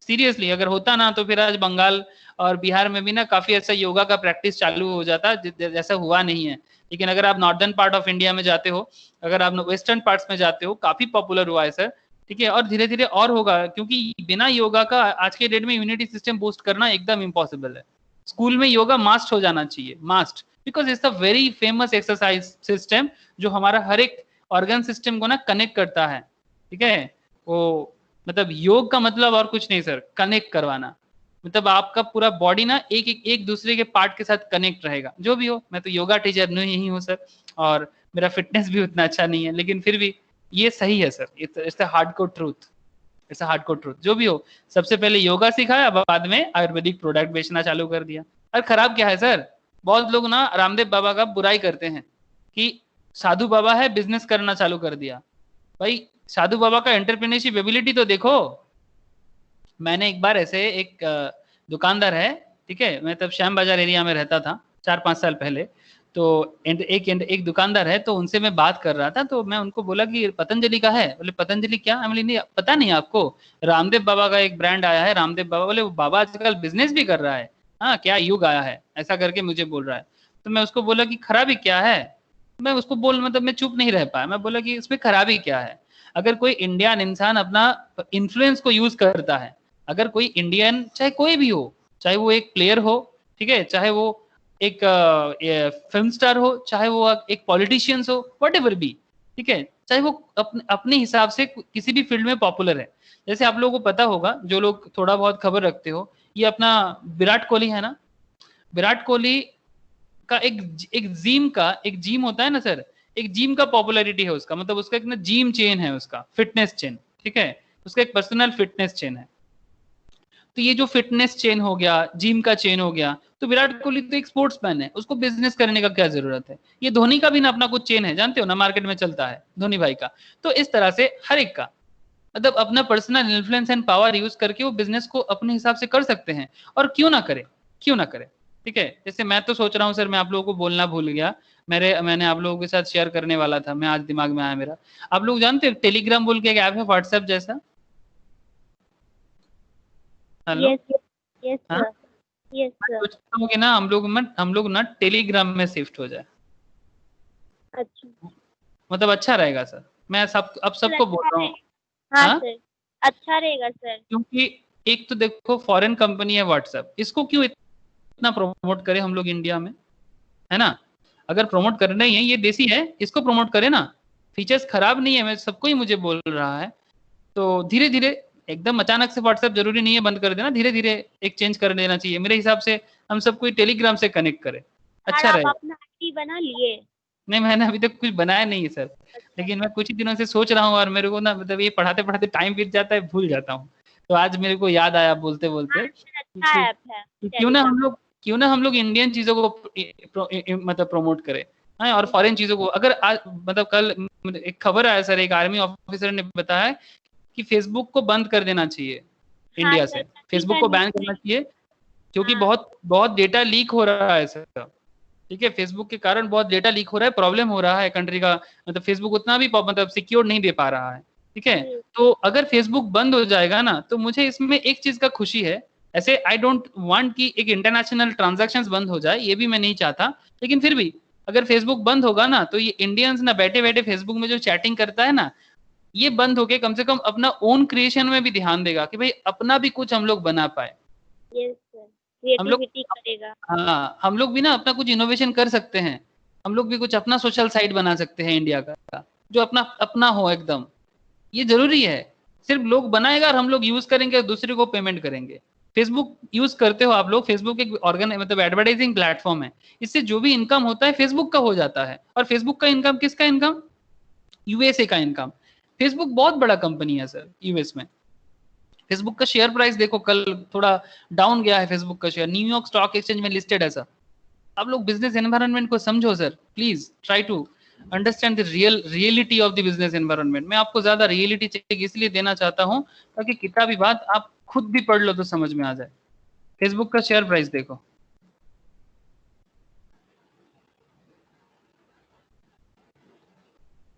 सीरियसली अगर होता ना तो फिर आज बंगाल और बिहार में भी ना काफी ऐसा योगा का प्रैक्टिस चालू हो जाता, जैसा हुआ नहीं है। लेकिन अगर आप नॉर्दर्न पार्ट ऑफ इंडिया में जाते हो, अगर आप वेस्टर्न पार्ट्स में जाते हो, काफी पॉपुलर हुआ है सर, ठीक है, और धीरे धीरे और होगा, क्योंकि बिना योगा का आज के डेट में इम्यूनिटी सिस्टम बूस्ट करना एकदम इम्पॉसिबल है। स्कूल में योगा मास्ट हो जाना चाहिए, must, because it's a very famous exercise system जो हमारा हर एक ऑर्गन सिस्टम को ना कनेक्ट करता है, ठीक है। वो मतलब योग का मतलब और कुछ नहीं सर, कनेक्ट करवाना, मतलब आपका पूरा बॉडी ना एक दूसरे के पार्ट के साथ कनेक्ट रहेगा। जो भी हो, मैं तो योगा टीचर नहीं हूँ सर, और मेरा फिटनेस भी उतना अच्छा नहीं है, लेकिन फिर भी ये सही है sir, it's a hardcore truth, it's a hardcore truth. जो भी हो, सबसे पहले योगा सिखाया, बाद में आयुर्वेदिक प्रोडक्ट बेचना चालू कर दिया। और खराब क्या है सर, बहुत लोग ना रामदेव बाबा का बुराई करते हैं कि साधु बाबा है, बिजनेस करना चालू कर दिया। भाई साधु बाबा का एंटरप्रेन्योरशिप एबिलिटी तो देखो। मैंने एक बार ऐसे एक दुकानदार है, ठीक है, मैं तब श्याम बाजार एरिया में रहता था 4-5 साल पहले, तो एक दुकानदार है, तो उनसे मैं बात कर रहा था, तो मैं उनको बोला कि पतंजलि का है। बोले पतंजलि क्या? बोले नहीं पता नहीं आपको, रामदेव बाबा का एक ब्रांड आया है, रामदेव बाबा। बोले वो बाबा आजकल बिजनेस भी कर रहा है, हाँ क्या युग आया है, ऐसा करके मुझे बोल रहा है। तो मैं उसको बोला कि खराबी क्या है, मैं उसको मतलब मैं चुप नहीं रह पाया, मैं बोला कि इसमें खराबी क्या है। अगर कोई इंडियन इंसान अपना इन्फ्लुएंस को यूज करता है, अगर कोई इंडियन चाहे कोई भी हो, चाहे वो एक प्लेयर हो, ठीक है, चाहे वो एक फिल्म स्टार हो, चाहे वो एक पॉलिटिशियंस हो, वट एवर भी, ठीक है, चाहे वो अपने हिसाब से किसी भी फील्ड में पॉपुलर है। जैसे आप लोगों को पता होगा, जो लोग थोड़ा बहुत खबर रखते हो, ये अपना विराट कोहली है ना, विराट कोहली का एक जिम होता है ना सर, एक जिम का पॉपुलैरिटी है उसका, मतलब उसका एक ना जिम चेन है, उसका फिटनेस चेन, ठीक है, उसका एक पर्सनल फिटनेस चेन है। तो ये जो फिटनेस चेन हो गया, जिम का चेन हो गया, तो विराट कोहली तो एक स्पोर्ट्समैन है, उसको बिजनेस करने का क्या जरूरत है। ये धोनी का भी ना अपना कुछ चेन है, जानते हो ना, मार्केट में चलता है धोनी भाई का। तो इस तरह से हर एक का मतलब अपना personal influence and power use करके वो बिजनेस को अपने हिसाब से कर सकते हैं, और क्यों ना करे, क्यों ना करे, ठीक है। जैसे मैं तो सोच रहा हूँ सर, मैं आप लोगों को बोलना भूल गया, मैंने आप लोगों के साथ शेयर करने वाला था, मैं आज दिमाग में आया मेरा। आप लोग जानते हो टेलीग्राम बोल के एक ऐप है, व्हाट्सएप जैसा। हेलो। यस यस हाँ, सर, यस मैं सर। सोचता हूँ कि ना हम लोग ना टेलीग्राम में शिफ्ट हो जाए, अच्छा मतलब अच्छा रहेगा सर। मैं अब सर, सबको बोल अच्छा रहा हूँ। रहेगा। हाँ हाँ, सर, अच्छा रहेगा सर। क्योंकि एक तो देखो फॉरेन कंपनी है व्हाट्सएप, इसको क्यों इतना प्रमोट करें हम लोग इंडिया में, है ना। अगर प्रमोट करना ही है, ये देसी है, इसको प्रमोट करें ना, फीचर्स खराब नहीं है, मैं सबको ही मुझे बोल रहा है। तो धीरे धीरे, एकदम अचानक से व्हाट्सएप जरूरी नहीं है बंद कर देना, धीरे धीरे एक चेंज कर देना चाहिए मेरे हिसाब से। हम सबको टेलीग्राम से कनेक्ट करें, सर अच्छा आप रहेगा। अपना आईडी बना लिए? नहीं, मैंने अभी तक कुछ बनाया नहीं है सर, अच्छा लेकिन मैं कुछ ही दिनों से सोच रहा हूँ, और मेरे को ना मतलब ये पढ़ाते पढ़ाते टाइम बीत जाता है, भूल जाता हूँ। तो आज मेरे को याद आया बोलते हाँ बोलते सर, अच्छा ऐप है टेलीग्राम। क्यों ना हम लोग इंडियन चीजों को मतलब प्रमोट करें, हाँ, और फॉरेन चीजों को। अगर आज मतलब कल एक खबर आया सर, एक आर्मी ऑफिसर ने बताया कि फेसबुक को बंद कर देना चाहिए हाँ इंडिया सर, से, सही फेसबुक का को बैन न्यूज़ करना है। चाहिए, क्योंकि हाँ बहुत बहुत डेटा लीक हो रहा है सर, ठीक है, फेसबुक के कारण बहुत डेटा लीक हो रहा है, प्रॉब्लम हो रहा है कंट्री का, मतलब फेसबुक उतना भी मतलब सिक्योर नहीं दे पा रहा है, ठीक है। जी। तो अगर फेसबुक बंद हो जाएगा ना, तो मुझे इसमें एक चीज का खुशी है, ऐसे आई डोंट वांट कि एक इंटरनेशनल ट्रांजैक्शंस बंद हो जाए, ये भी मैं नहीं चाहता, लेकिन फिर भी अगर फेसबुक बंद होगा ना, तो ये इंडियंस ना बैठे बैठे फेसबुक में जो चैटिंग करता है ना, ये बंद होके कम से कम अपना ओन क्रिएशन में भी ध्यान देगा कि भाई अपना भी कुछ हम लोग बना पाए। यस सर, हम लोग, क्रिएटिविटी करेगा। हाँ, हम लोग भी ना अपना कुछ इनोवेशन कर सकते हैं, हम लोग भी कुछ अपना सोशल साइट बना सकते हैं इंडिया का, जो अपना अपना हो एकदम। ये जरूरी है, सिर्फ लोग बनाएगा और हम लोग यूज करेंगे और दूसरे को पेमेंट करेंगे। फेसबुक यूज करते हो आप लोग, फेसबुक एक ऑर्गन मतलब एडवर्टाइजिंग प्लेटफॉर्म है, इससे जो भी इनकम होता है फेसबुक का हो जाता है। और फेसबुक का इनकम किसका इनकम? यूएसए का इनकम। फेसबुक बहुत बड़ा कंपनी है सर यूएस में। फेसबुक का शेयर प्राइस देखो, कल थोड़ा डाउन गया है फेसबुक का शेयर, न्यूयॉर्क स्टॉक एक्सचेंज में लिस्टेड है सर, आप लोग बिजनेस एनवायरनमेंट को समझो sir, please try to understand the reality of the business environment. मैं आपको ज्यादा रियलिटी चेक इसलिए देना चाहता हूँ ताकि किताबी बात आप खुद भी पढ़ लो तो समझ में आ जाए। फेसबुक का शेयर प्राइस देखो,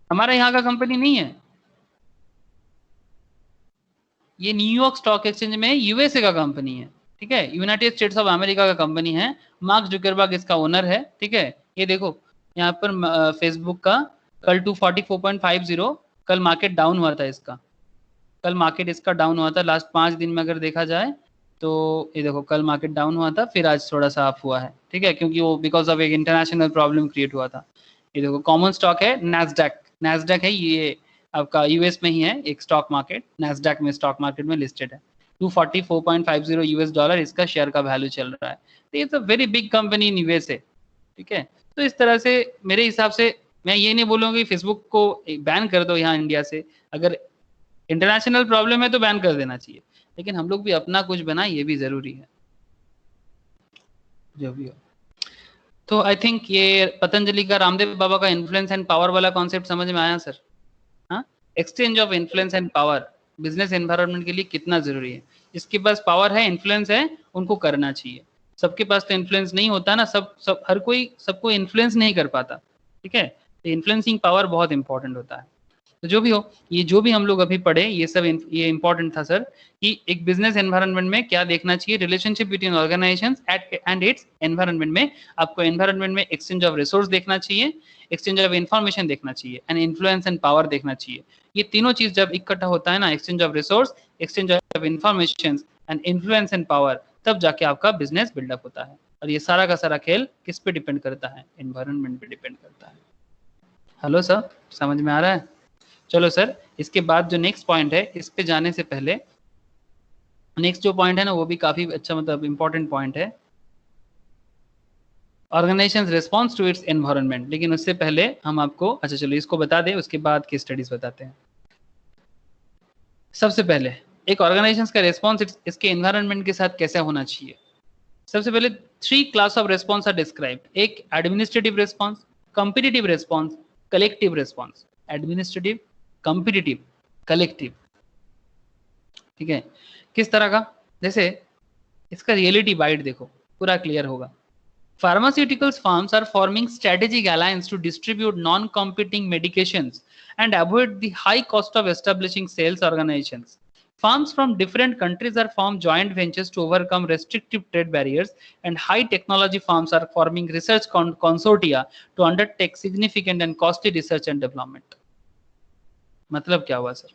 हमारा यहाँ का कंपनी नहीं है, ये न्यूयॉर्क स्टॉक एक्सचेंज में यूएसए का कंपनी है, ठीक है, यूनाइटेड स्टेट्स ऑफ अमेरिका का कंपनी है। मार्क जुकरबर्ग इसका ओनर है, ठीक है। ये देखो यहाँ पर फेसबुक का कल 244.50, कल मार्केट डाउन हुआ था इसका, कल मार्केट इसका डाउन हुआ था लास्ट 5 दिन में अगर देखा जाए तो। ये देखो कल मार्केट डाउन हुआ था, फिर आज थोड़ा सा अप हुआ है, ठीक है, क्योंकि वो बिकॉज ऑफ एक इंटरनेशनल प्रॉब्लम क्रिएट हुआ था। ये देखो कॉमन स्टॉक है नैस्डैक, नैस्डैक है ये आपका यूएस में ही है एक स्टॉक मार्केट, नैस्डैक में स्टॉक मार्केट में लिस्टेड है। 244.50 यूएस डॉलर इसका शेयर का वैल्यू चल रहा है। तो ये तो very big company in USA, ठीक है। तो इस तरह से मेरे हिसाब से मैं ये नहीं बोलूँगा कि फेसबुक को बैन कर दो यहाँ इंडिया से, अगर इंटरनेशनल प्रॉब्लम है तो बैन कर देना चाहिए, लेकिन हम लोग भी अपना कुछ बनाए ये भी जरूरी है, जो भी हो। तो आई थिंक ये पतंजलि का रामदेव बाबा का इन्फ्लुएंस एंड पावर वाला कॉन्सेप्ट समझ में आया सर? हाँ, exchange of influence and power business environment के लिए कितना जरूरी है। जिसके पास पावर है, इन्फ्लुएंस है, उनको करना चाहिए। सबके पास तो इन्फ्लुएंस नहीं होता ना, सब हर कोई सबको इन्फ्लुएंस नहीं कर पाता, ठीक है। तो इन्फ्लुएंसिंग पावर बहुत इंपॉर्टेंट होता है। तो जो भी हो, ये जो भी हम लोग अभी पढ़े ये सब ये इंपॉर्टेंट था सर, कि एक बिजनेस एनवायरनमेंट में क्या देखना चाहिए, relationship between organisations and it's environment में। आपको एनवायरनमेंट में एक्सचेंज ऑफ रिसोर्स देखना चाहिए, एक्सचेंज ऑफ इन्फॉर्मेशन देखना चाहिए, एंड इन्फ्लुएंस एंड पावर देखना चाहिए। ये तीनों चीज जब इकट्ठा होता है ना, exchange of resource, exchange of information and influence and power, तब जाके आपका बिजनेस बिल्डअप होता है। और ये सारा का सारा खेल किस पे डिपेंड करता है? एनवायरनमेंट पे डिपेंड करता है। हेलो सर, समझ में आ रहा है? चलो सर, इसके बाद जो नेक्स्ट पॉइंट है, इस पे जाने से पहले नेक्स्ट जो पॉइंट है ना वो भी काफी अच्छा मतलब इंपॉर्टेंट पॉइंट है, organisation response to its environment. लेकिन उससे पहले हम आपको, अच्छा चलो इसको बता दें, उसके बाद की स्टडीज बताते हैं। सबसे पहले एक ऑर्गेनाइजेशन का रिस्पॉन्स इसके एनवायरनमेंट के साथ कैसा होना चाहिए। सबसे पहले 3 class of response are described, एक administrative response, competitive response, collective response. Administrative, competitive, collective, ठीक है। किस तरह का? जैसे इसका रियलिटी बाइट देखो, पूरा क्लियर होगा। Pharmaceuticals firms are forming strategic alliance to distribute non-competing medications and avoid the high cost of establishing sales organizations. Firms from different countries are formed joint ventures to overcome restrictive trade barriers, and high technology firms are forming research consortia to undertake significant and costly research and development. मतलब क्या हुआ sir?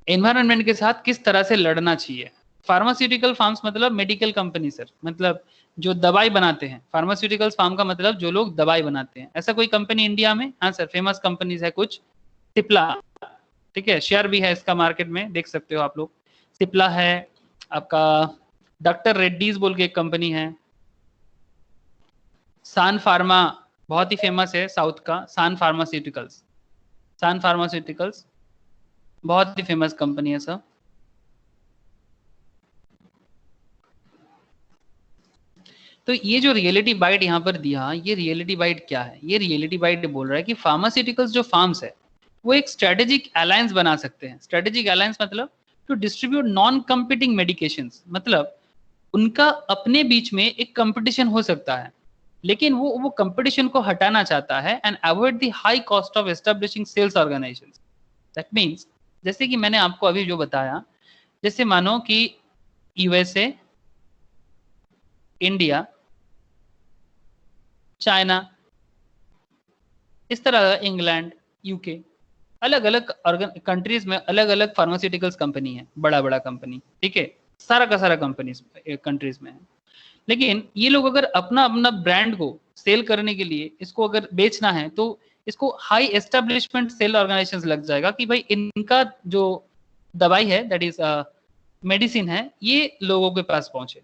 Environment के साथ किस तरह से लड़ना चाहिए। फार्मास्यूटिकल फार्म्स मतलब मेडिकल कंपनी सर, मतलब जो दवाई बनाते हैं। फार्मास्यूटिकल्स फार्म का मतलब जो लोग दवाई बनाते हैं। ऐसा कोई कंपनी इंडिया में? हाँ सर, फेमस कंपनीज है कुछ, सिप्ला, ठीक है, शेयर भी है इसका मार्केट में, देख सकते हो आप लोग। सिप्ला है आपका, डॉक्टर रेड्डीज बोल के एक कंपनी है, सान फार्मा बहुत ही फेमस है साउथ का, सान फार्मास्यूटिकल्स, सान फार्मास्यूटिकल्स बहुत ही फेमस कंपनी है सर। तो ये जो रियलिटी बाइट यहाँ पर दिया, ये रियलिटी बाइट क्या है? ये रियलिटी बाइट बोल रहा है कि फार्मास्यूटिकल्स जो फार्म्स है वो एक स्ट्रेटेजिक अलायंस बना सकते हैं। स्ट्रेटेजिक अलायंस मतलब to distribute non competing medications, मतलब उनका अपने बीच में एक कंपटीशन हो सकता है, लेकिन वो कंपटीशन को हटाना चाहता है and avoid the high cost of establishing sales organisations. That means जैसे कि मैंने आपको अभी जो बताया, जैसे मानो कि यूएसए, इंडिया, चाइना, इस तरह इंग्लैंड, यूके, अलग अलग कंट्रीज में अलग अलग फार्मास्यूटिकल्स कंपनी है, बड़ा बड़ा कंपनी, ठीक है, सारा का सारा कंपनीज कंट्रीज में है। लेकिन ये लोग अगर अपना अपना ब्रांड को सेल करने के लिए, इसको अगर बेचना है तो इसको हाई एस्टेब्लिशमेंट सेल ऑर्गेनाइजेशन लग जाएगा कि भाई इनका जो दवाई है, दैट इज मेडिसिन है, ये लोगों के पास पहुंचे।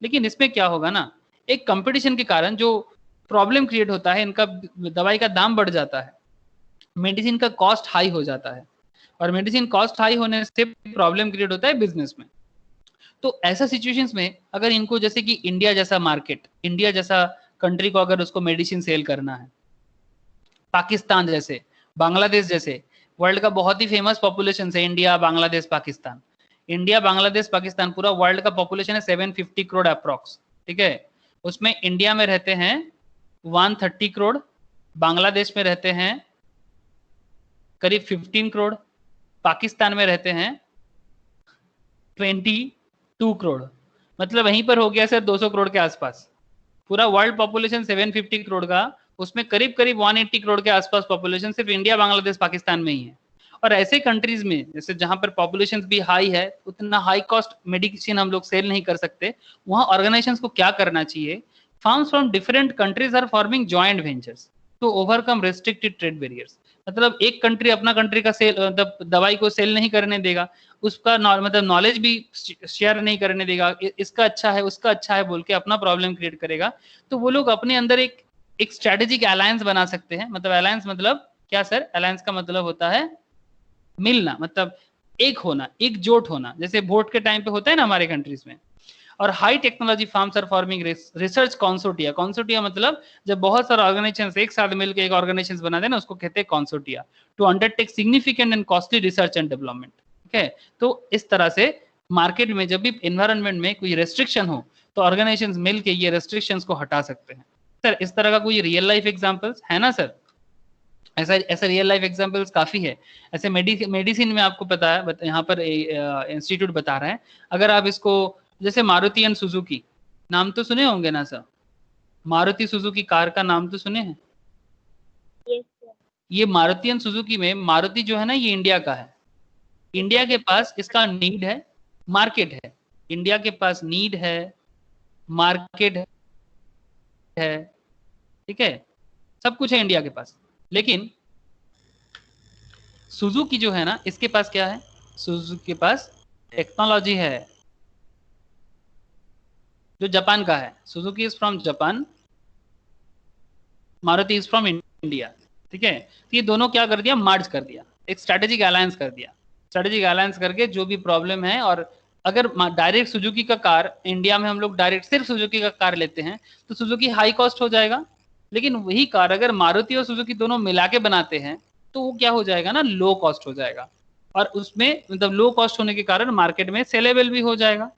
लेकिन इसमें क्या होगा ना, एक कंपटीशन के कारण जो प्रॉब्लम क्रिएट होता है, इनका दवाई का दाम बढ़ जाता है, मेडिसिन का कॉस्ट हाई हो जाता है, और मेडिसिन कॉस्ट हाई होने से प्रॉब्लम क्रिएट होता है बिजनेस में। तो ऐसा सिचुएशंस में अगर इनको जैसे कि इंडिया जैसा मार्केट, इंडिया जैसा कंट्री को अगर उसको मेडिसिन सेल करना है, पाकिस्तान जैसे, बांग्लादेश जैसे, वर्ल्ड का बहुत ही फेमस पॉपुलेशन है इंडिया, बांग्लादेश, पाकिस्तान। इंडिया, बांग्लादेश, पाकिस्तान, पूरा वर्ल्ड का पॉपुलेशन है 750 करोड़ अप्रॉक्स, ठीक है। उसमें इंडिया में रहते हैं 130 करोड़, बांग्लादेश में रहते हैं करीब 15 करोड़, पाकिस्तान में रहते हैं 22 करोड़, मतलब वहीं पर हो गया सर 200 करोड़ के आसपास। पूरा वर्ल्ड पॉपुलेशन 750 करोड़ का, उसमें करीब करीब 180 करोड़ के आसपास पॉपुलेशन सिर्फ इंडिया, बांग्लादेश, पाकिस्तान में ही है। और ऐसे कंट्रीज में जैसे जहां पर पॉपुलेशन भी हाई है, उतना हाई कॉस्ट मेडिसिन हम लोग सेल नहीं कर सकते, वहां ऑर्गेनाइजेशंस को क्या करना चाहिए? Firms from different countries are forming joint ventures to overcome restricted trade barriers. मतलब एक कंट्री अपना कंट्री का सेल, मतलब दवाई को सेल नहीं करने देगा, उसका मतलब नॉलेज भी शेयर नहीं करने देगा, इसका अच्छा है उसका अच्छा है बोल के अपना प्रॉब्लम क्रिएट करेगा। तो वो लोग अपने अंदर एक स्ट्रेटेजिक अलायंस बना सकते हैं। मतलब अलायंस मतलब क्या सर? अलायंस का मतलब होता है मिलना, मतलब एक होना, एकजुट होना, जैसे वोट के टाइम पे होता है ना हमारे कंट्रीज में। और high technology firms are forming research consortia. Consortia मतलब जब बहुत सारे ऑर्गेनाइजेशंस एक साथ मिलकर एक ऑर्गेनाइजेशन बनाते हैं ना, उसको कहते हैं consortia, to undertake significant and costly research and development, ठीक है। तो इस तरह से मार्केट में जब भी एनवायरनमेंट में कोई रेस्ट्रिक्शन हो तो ऑर्गेनाइजेशंस मिलकर ये रेस्ट्रिक्शंस को हटा सकते हैं। सर इस तरह का कोई रियल लाइफ एग्जांपल्स है ना सर? ऐसा ऐसा रियल लाइफ एग्जांपल्स काफी है। ऐसे मेडिसिन में आपको पता है, यहाँ पर इंस्टीट्यूट बता रहा है, अगर आप इसको जैसे मारुति एंड सुजुकी, नाम तो सुने होंगे ना सर? मारुति सुजुकी कार का नाम तो सुने हैं? Yes sir. ये मारुति एंड सुजुकी में, मारुति जो है ना ये इंडिया का है, इंडिया के पास इसका नीड है, मार्केट है, इंडिया के पास नीड है, मार्केट है, ठीक है, सब कुछ है इंडिया के पास। लेकिन सुजुकी जो है ना, इसके पास क्या है? सुजुकी के पास टेक्नोलॉजी है जो जापान का है। Suzuki is from Japan, Maruti is from India, ठीक है। तो ये दोनों क्या कर दिया? मर्ज कर दिया, एक स्ट्रेटेजिक अलायंस कर दिया। स्ट्रेटेजिक अलायंस करके जो भी प्रॉब्लम है, और अगर डायरेक्ट सुजुकी का कार इंडिया में हम लोग डायरेक्ट सिर्फ सुजुकी का कार लेते हैं तो सुजुकी हाई कॉस्ट हो जाएगा। लेकिन वही कार अगर मारुति और सुजुकी दोनों मिला के बनाते हैं तो वो क्या हो जाएगा ना, लो कॉस्ट हो जाएगा। और उसमें मतलब लो कॉस्ट होने के कारण मार्केट में सेलेबल भी हो जाएगा,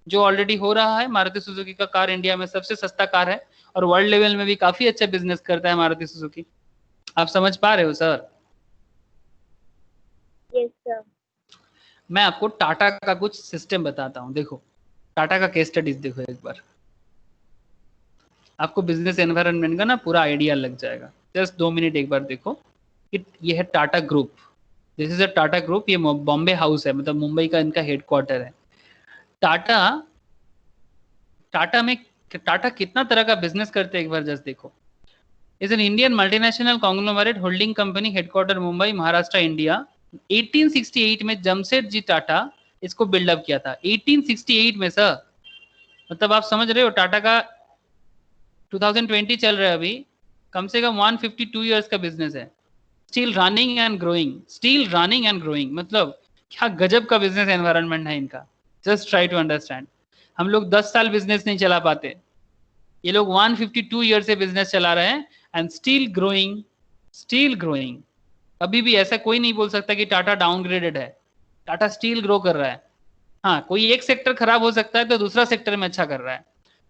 जो ऑलरेडी हो रहा है। मारुति सुजुकी का कार इंडिया में सबसे सस्ता कार है और वर्ल्ड लेवल में भी काफी अच्छा बिजनेस करता है मारुति सुजुकी। आप समझ पा रहे हो सर? Yes sir. मैं आपको टाटा का कुछ सिस्टम बताता हूँ। देखो टाटा का केस स्टडीज देखो एक बार, आपको बिजनेस एनवायरनमेंट का ना पूरा आइडिया लग जाएगा। जस्ट 2 मिनट एक बार देखो कि ये है Tata group, this is a Tata group, ये बॉम्बे हाउस है, मतलब मुंबई का इनका हेडक्वार्टर है। टाटा टाटा में टाटा कितना तरह का बिजनेस करते हैं एक बार जस्ट देखो। Is an Indian multinational conglomerate holding company, headquarter Mumbai, Maharashtra, India. 1868 में जमशेदजी टाटा इसको बिल्डअप किया था, 1868 में सर। मतलब आप समझ रहे हो टाटा का 2020 चल रहा है अभी, कम से कम 152 इयर्स का बिजनेस है। Still running and growing, still running and growing, मतलब क्या गजब का बिजनेस एनवायरनमेंट है इनका। Just try to understand. हम लोग 10 साल बिजनेस नहीं चला पाते, ये लोग 152 ईयर से बिजनेस चला रहे हैं and still growing, still growing. अभी भी ऐसा कोई नहीं बोल सकता कि टाटा डाउनग्रेडेड है, टाटा स्टिल ग्रो कर रहा है। हाँ कोई एक सेक्टर खराब हो सकता है तो दूसरा सेक्टर में अच्छा कर रहा है।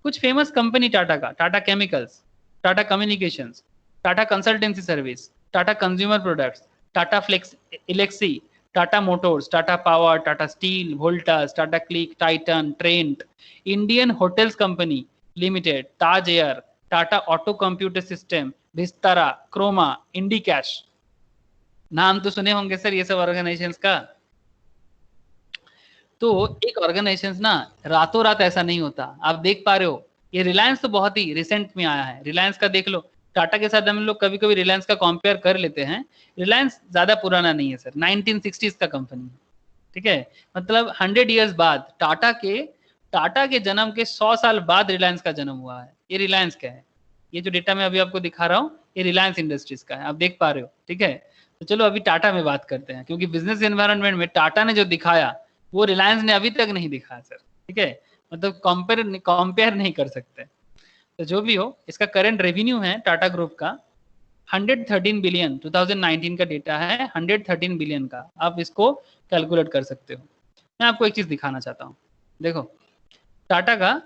कुछ फेमस कंपनी टाटा का, Tata chemicals, Tata communications, Tata consultancy service, Tata consumer products, Tata flex Elxsi, Tata motors, Tata power, Tata steel, Voltas, Tata Cliq, Titan, Trent, Indian hotels company limited, Taj air, Tata auto computer system, Vistara, Croma, Indicash. नाम तो सुने होंगे सर ये सब ऑर्गेनाइजेशंस का। तो एक ऑर्गेनाइजेशन ना रातों रात ऐसा नहीं होता, आप देख पा रहे हो। ये रिलायंस तो बहुत ही रिसेंट में आया है, रिलायंस का देख लो। टाटा के साथ हम लोग कभी कभी रिलायंस का कंपेयर कर लेते हैं, रिलायंस ज्यादा पुराना नहीं है सर, 1960s का कंपनी है, ठीक है। मतलब 100 ईयर्स बाद टाटा के जन्म के 100 साल बाद रिलायंस का जन्म हुआ है। ये रिलायंस का है, ये जो डेटा मैं अभी आपको दिखा रहा हूँ ये रिलायंस इंडस्ट्रीज का है, आप देख पा रहे हो, ठीक है। तो चलो अभी टाटा में बात करते हैं, क्योंकि बिजनेस एनवायरनमेंट में टाटा ने जो दिखाया वो रिलायंस ने अभी तक नहीं दिखा सर, ठीक है, मतलब कंपेयर नहीं कर सकते। तो जो भी हो, इसका करंट रेवेन्यू है टाटा ग्रुप का 113 बिलियन, 2019 का डेटा है 113 बिलियन का, आप इसको कैलकुलेट कर सकते हो। मैं आपको एक चीज दिखाना चाहता हूँ, देखो टाटा का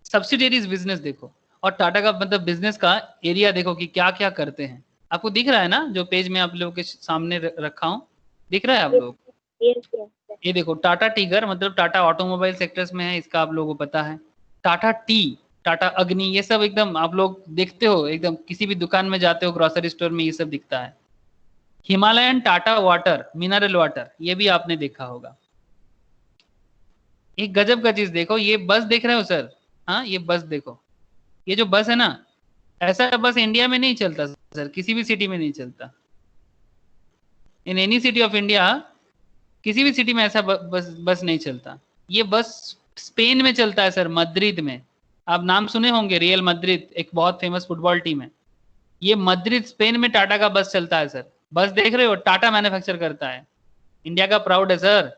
सब्सिडियरीज बिजनेस देखो, और टाटा का मतलब बिजनेस का एरिया देखो कि क्या क्या करते हैं। आपको दिख रहा है ना, जो पेज में आप लोगों के सामने रखा हूँ, दिख रहा है आप Yes, लोग? yes, yes, sir. ये देखो टाटा टीगर मतलब टाटा ऑटोमोबाइल सेक्टर्स में है, इसका आप लोगों को पता है। टाटा टी, टाटा अग्नि, ये सब एकदम आप लोग देखते हो, एकदम किसी भी दुकान में जाते हो ग्रोसरी स्टोर में ये सब दिखता है। Himalayan Tata water, mineral water, ये भी आपने देखा होगा। एक गजब का चीज देखो, ये बस देख रहे हो सर? हाँ, ये बस देखो, ये जो बस है ना, ऐसा बस इंडिया में नहीं चलता सर, किसी भी सिटी में नहीं चलता। In any city of India, किसी भी सिटी में ऐसा बस नहीं चलता। ये बस स्पेन में चलता है सर, मद्रिद में। आप नाम सुने होंगे, रियल मद्रिद एक बहुत फेमस फुटबॉल टीम है। ये मद्रिद स्पेन में टाटा का बस चलता है सर। बस देख रहे हो, टाटा मैन्युफैक्चर करता है, इंडिया का प्राउड है सर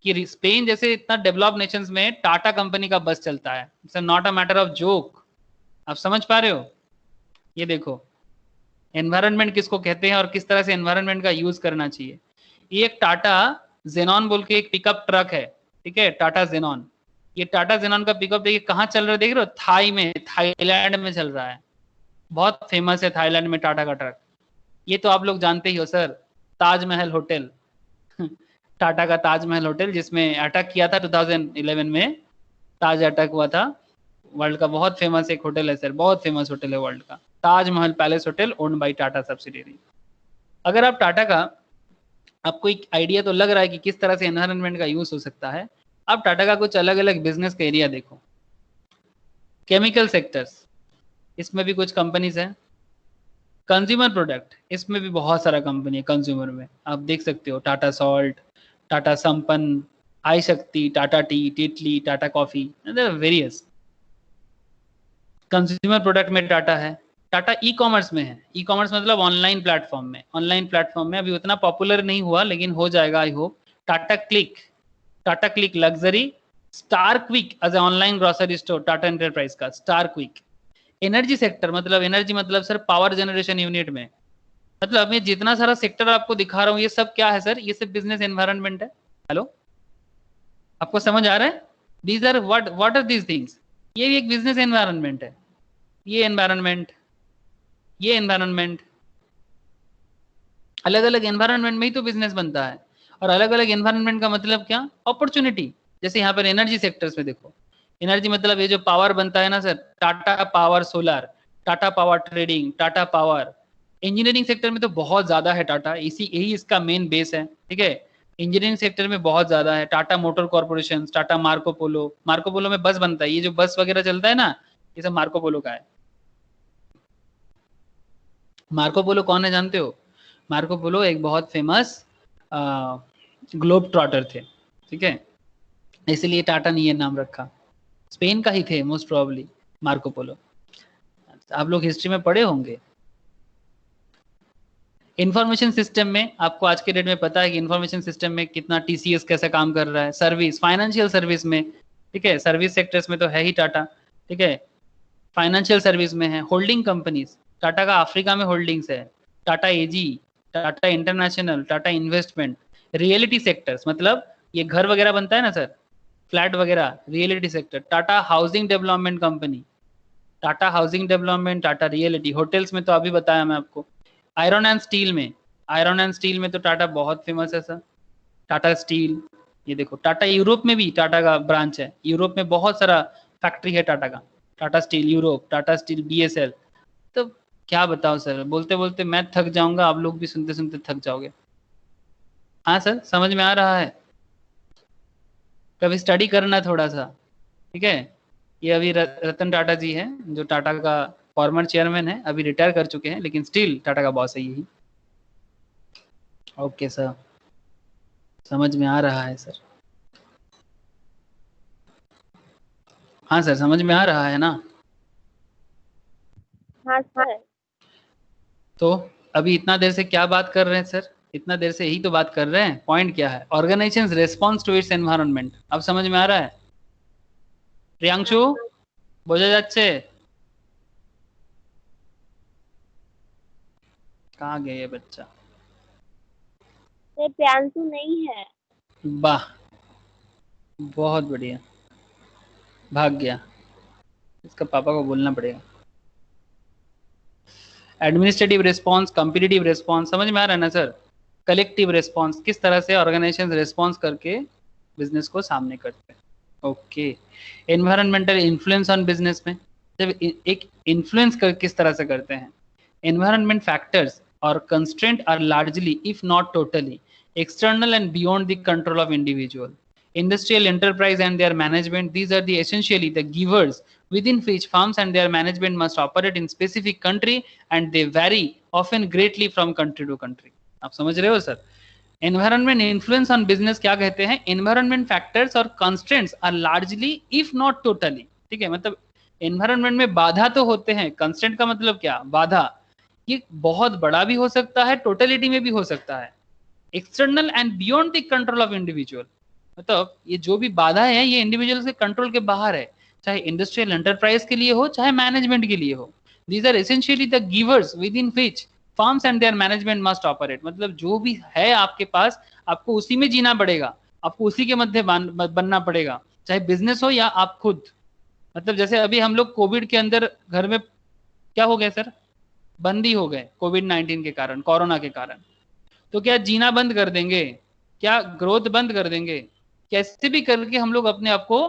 कि स्पेन जैसे इतना डेवलप नेशंस में टाटा कंपनी का बस चलता है। It's not a matter of joke. आप समझ पा रहे हो? ये देखो एनवायरनमेंट किसको कहते हैं और किस तरह से एनवायरनमेंट का यूज करना चाहिए। ये एक टाटा जेनॉन बोल के एक पिकअप ट्रक है, ठीक है, टाटा जेनॉन। ये टाटा जेनॉन का पिकअप देखिए कहाँ चल रहा है, देख रहे हो? थाई में, थाईलैंड में चल रहा है। बहुत फेमस है थाईलैंड में टाटा का ट्रक। ये तो आप लोग जानते ही हो सर, ताजमहल होटल टाटा का ताजमहल होटल, जिसमें अटैक किया था 2011 में, ताज अटैक हुआ था। वर्ल्ड का बहुत फेमस एक होटल है सर, बहुत फेमस होटल है वर्ल्ड का, Taj Mahal palace hotel, owned by Tata subsidiary. अगर आप टाटा का, आपको एक आइडिया तो लग रहा है कि किस तरह से एनवायरनमेंट का यूज हो सकता है। अब टाटा का कुछ अलग अलग बिजनेस का एरिया देखो। केमिकल सेक्टर्स, इसमें भी कुछ कंपनीज हैं। कंज्यूमर प्रोडक्ट, इसमें भी बहुत सारा कंपनी है कंज्यूमर में, आप देख सकते हो Tata salt, Tata Sampann, I Shakti, Tata tea, Tetley, Tata coffee, various. Consumer product में टाटा है। टाटा ई कॉमर्स में है, ई कॉमर्स मतलब ऑनलाइन प्लेटफॉर्म में, ऑनलाइन प्लेटफॉर्म में अभी उतना पॉपुलर नहीं हुआ लेकिन हो जाएगा I hope. Tata Cliq, Tata Cliq luxury, Star Quik as a online grocery store, Tata enterprise का स्टार क्विक। एनर्जी सेक्टर मतलब, एनर्जी मतलब सर पावर जनरेशन यूनिट में, मतलब मैं जितना सारा सेक्टर आपको दिखा रहा हूँ ये सब क्या है सर, ये सब बिजनेस एनवायरनमेंट है। हेलो, आपको समझ आ रहा है? These are what are these things, ये भी एक बिजनेस एनवायरनमेंट है। ये एनवायरनमेंट, ये एनवायरनमेंट, अलग अलग एनवायरनमेंट में ही तो बिजनेस बनता है। और अलग अलग एनवायरनमेंट का मतलब क्या? अपॉर्चुनिटी। जैसे यहाँ पर एनर्जी सेक्टर्स में देखो, एनर्जी मतलब ये जो पावर बनता है ना sir, Tata power solar, Tata power trading, Tata power. Engineering sector में तो बहुत ज्यादा है टाटा, इसी यही इसका मेन बेस है, ठीक है। इंजीनियरिंग सेक्टर में बहुत ज्यादा है, Tata motor corporation, Tata Marco Polo. Marco Polo में बस बनता है, ये जो बस वगैरह चलता है ना, ये सब मार्को पोलो का है। मार्को पोलो कौन है जानते हो? मार्को पोलो एक बहुत फेमस ग्लोब ट्रॉटर थे, ठीक है, इसलिए टाटा ने ये नाम रखा। स्पेन का ही थे मोस्ट प्रोबेबली मार्को पोलो, आप लोग हिस्ट्री में पढ़े होंगे। इंफॉर्मेशन सिस्टम में आपको आज के डेट में पता है कि इंफॉर्मेशन सिस्टम में कितना टीसीएस कैसे काम कर रहा है। सर्विस, फाइनेंशियल सर्विस में, ठीक है, सर्विस सेक्टर्स में तो है ही टाटा, ठीक है। फाइनेंशियल सर्विस में है, होल्डिंग कंपनीज, टाटा का अफ्रीका में होल्डिंग्स है, Tata AG, Tata international, Tata investment. Reality sectors मतलब ये घर वगैरह बनता है ना सर, फ्लैट वगैरह, reality sector, Tata housing development company, Tata housing development, Tata reality. Hotels में तो अभी बताया मैं आपको। आयरन एंड स्टील में, आयरन एंड स्टील में तो टाटा बहुत फेमस है सर, टाटा स्टील। ये देखो टाटा यूरोप में भी टाटा का ब्रांच है, यूरोप में बहुत सारा फैक्ट्री है टाटा का, Tata steel Europe, Tata steel BSL. तो क्या बताओ सर, बोलते बोलते मैं थक जाऊंगा, आप लोग भी सुनते सुनते थक जाओगे। हाँ सर, समझ में आ रहा है? कभी स्टडी करना थोड़ा सा, ठीक है। ये अभी रतन टाटा जी हैं जो टाटा का फॉर्मर चेयरमैन है, अभी रिटायर कर चुके हैं लेकिन स्टिल टाटा का बॉस है यही। ओके सर, समझ में आ रहा है सर? हाँ सर, समझ में आ रहा है ना? हाँ सर। तो अभी इतना देर से क्या बात कर रहे हैं सर? इतना देर से यही तो बात कर रहे हैं। पॉइंट क्या है? Organisations response to its environment. अब समझ में आ रहा है? प्रियांशु বোঝা যাচ্ছে? कहाँ गए ये बच्चा? ये प्रियांशु नहीं है। वाह, बहुत बढ़िया, भाग गया। इसका पापा को बोलना पड़ेगा। एडमिनिस्ट्रेटिव रिस्पॉन्स, कॉम्पिटिटिव रिस्पॉन्स, समझ में आ रहा है ना सर? कलेक्टिव रिस्पॉन्स, किस तरह से ऑर्गेनाइजेशन रिस्पॉन्स करके बिजनेस को सामने करते हैं। Okay, environmental influence on business में जब एक इन्फ्लुएंस कर किस तरह से करते हैं, एनवायरमेंट फैक्टर्स और constraint are largely if not totally external and beyond the control of individual. Industrial enterprise and their management, these are the essentially the givers within which firms and their management must operate in specific country and they vary often greatly from country to country. आप समझ रहे हो sir? Environment influence on business क्या कहते हैं? Environment factors और constraints are largely if not totally, ठीक है, मतलब एनवायरमेंट में बाधा तो होते हैं। कंस्ट्रेंट का मतलब क्या? बाधा। ये बहुत बड़ा भी हो सकता है, टोटलिटी में भी हो सकता है। External and beyond the control of individual, मतलब ये जो भी बाधा है ये इंडिविजुअल के कंट्रोल के बाहर है, चाहे इंडस्ट्रियल एंटरप्राइज के लिए हो चाहे मैनेजमेंट के लिए हो। These are essentially the givers within which firms and their management must operate, मतलब जो भी है आपके पास आपको उसी में जीना पड़ेगा, आपको उसी के मध्य बनना पड़ेगा, चाहे बिजनेस हो या आप खुद। मतलब जैसे अभी हम लोग कोविड के अंदर घर में क्या हो गए सर? बंदी हो गए कोविड-19 के कारण, कोरोना के कारण। तो क्या जीना बंद कर देंगे? क्या ग्रोथ बंद कर देंगे? कैसे भी करके हम लोग अपने आप को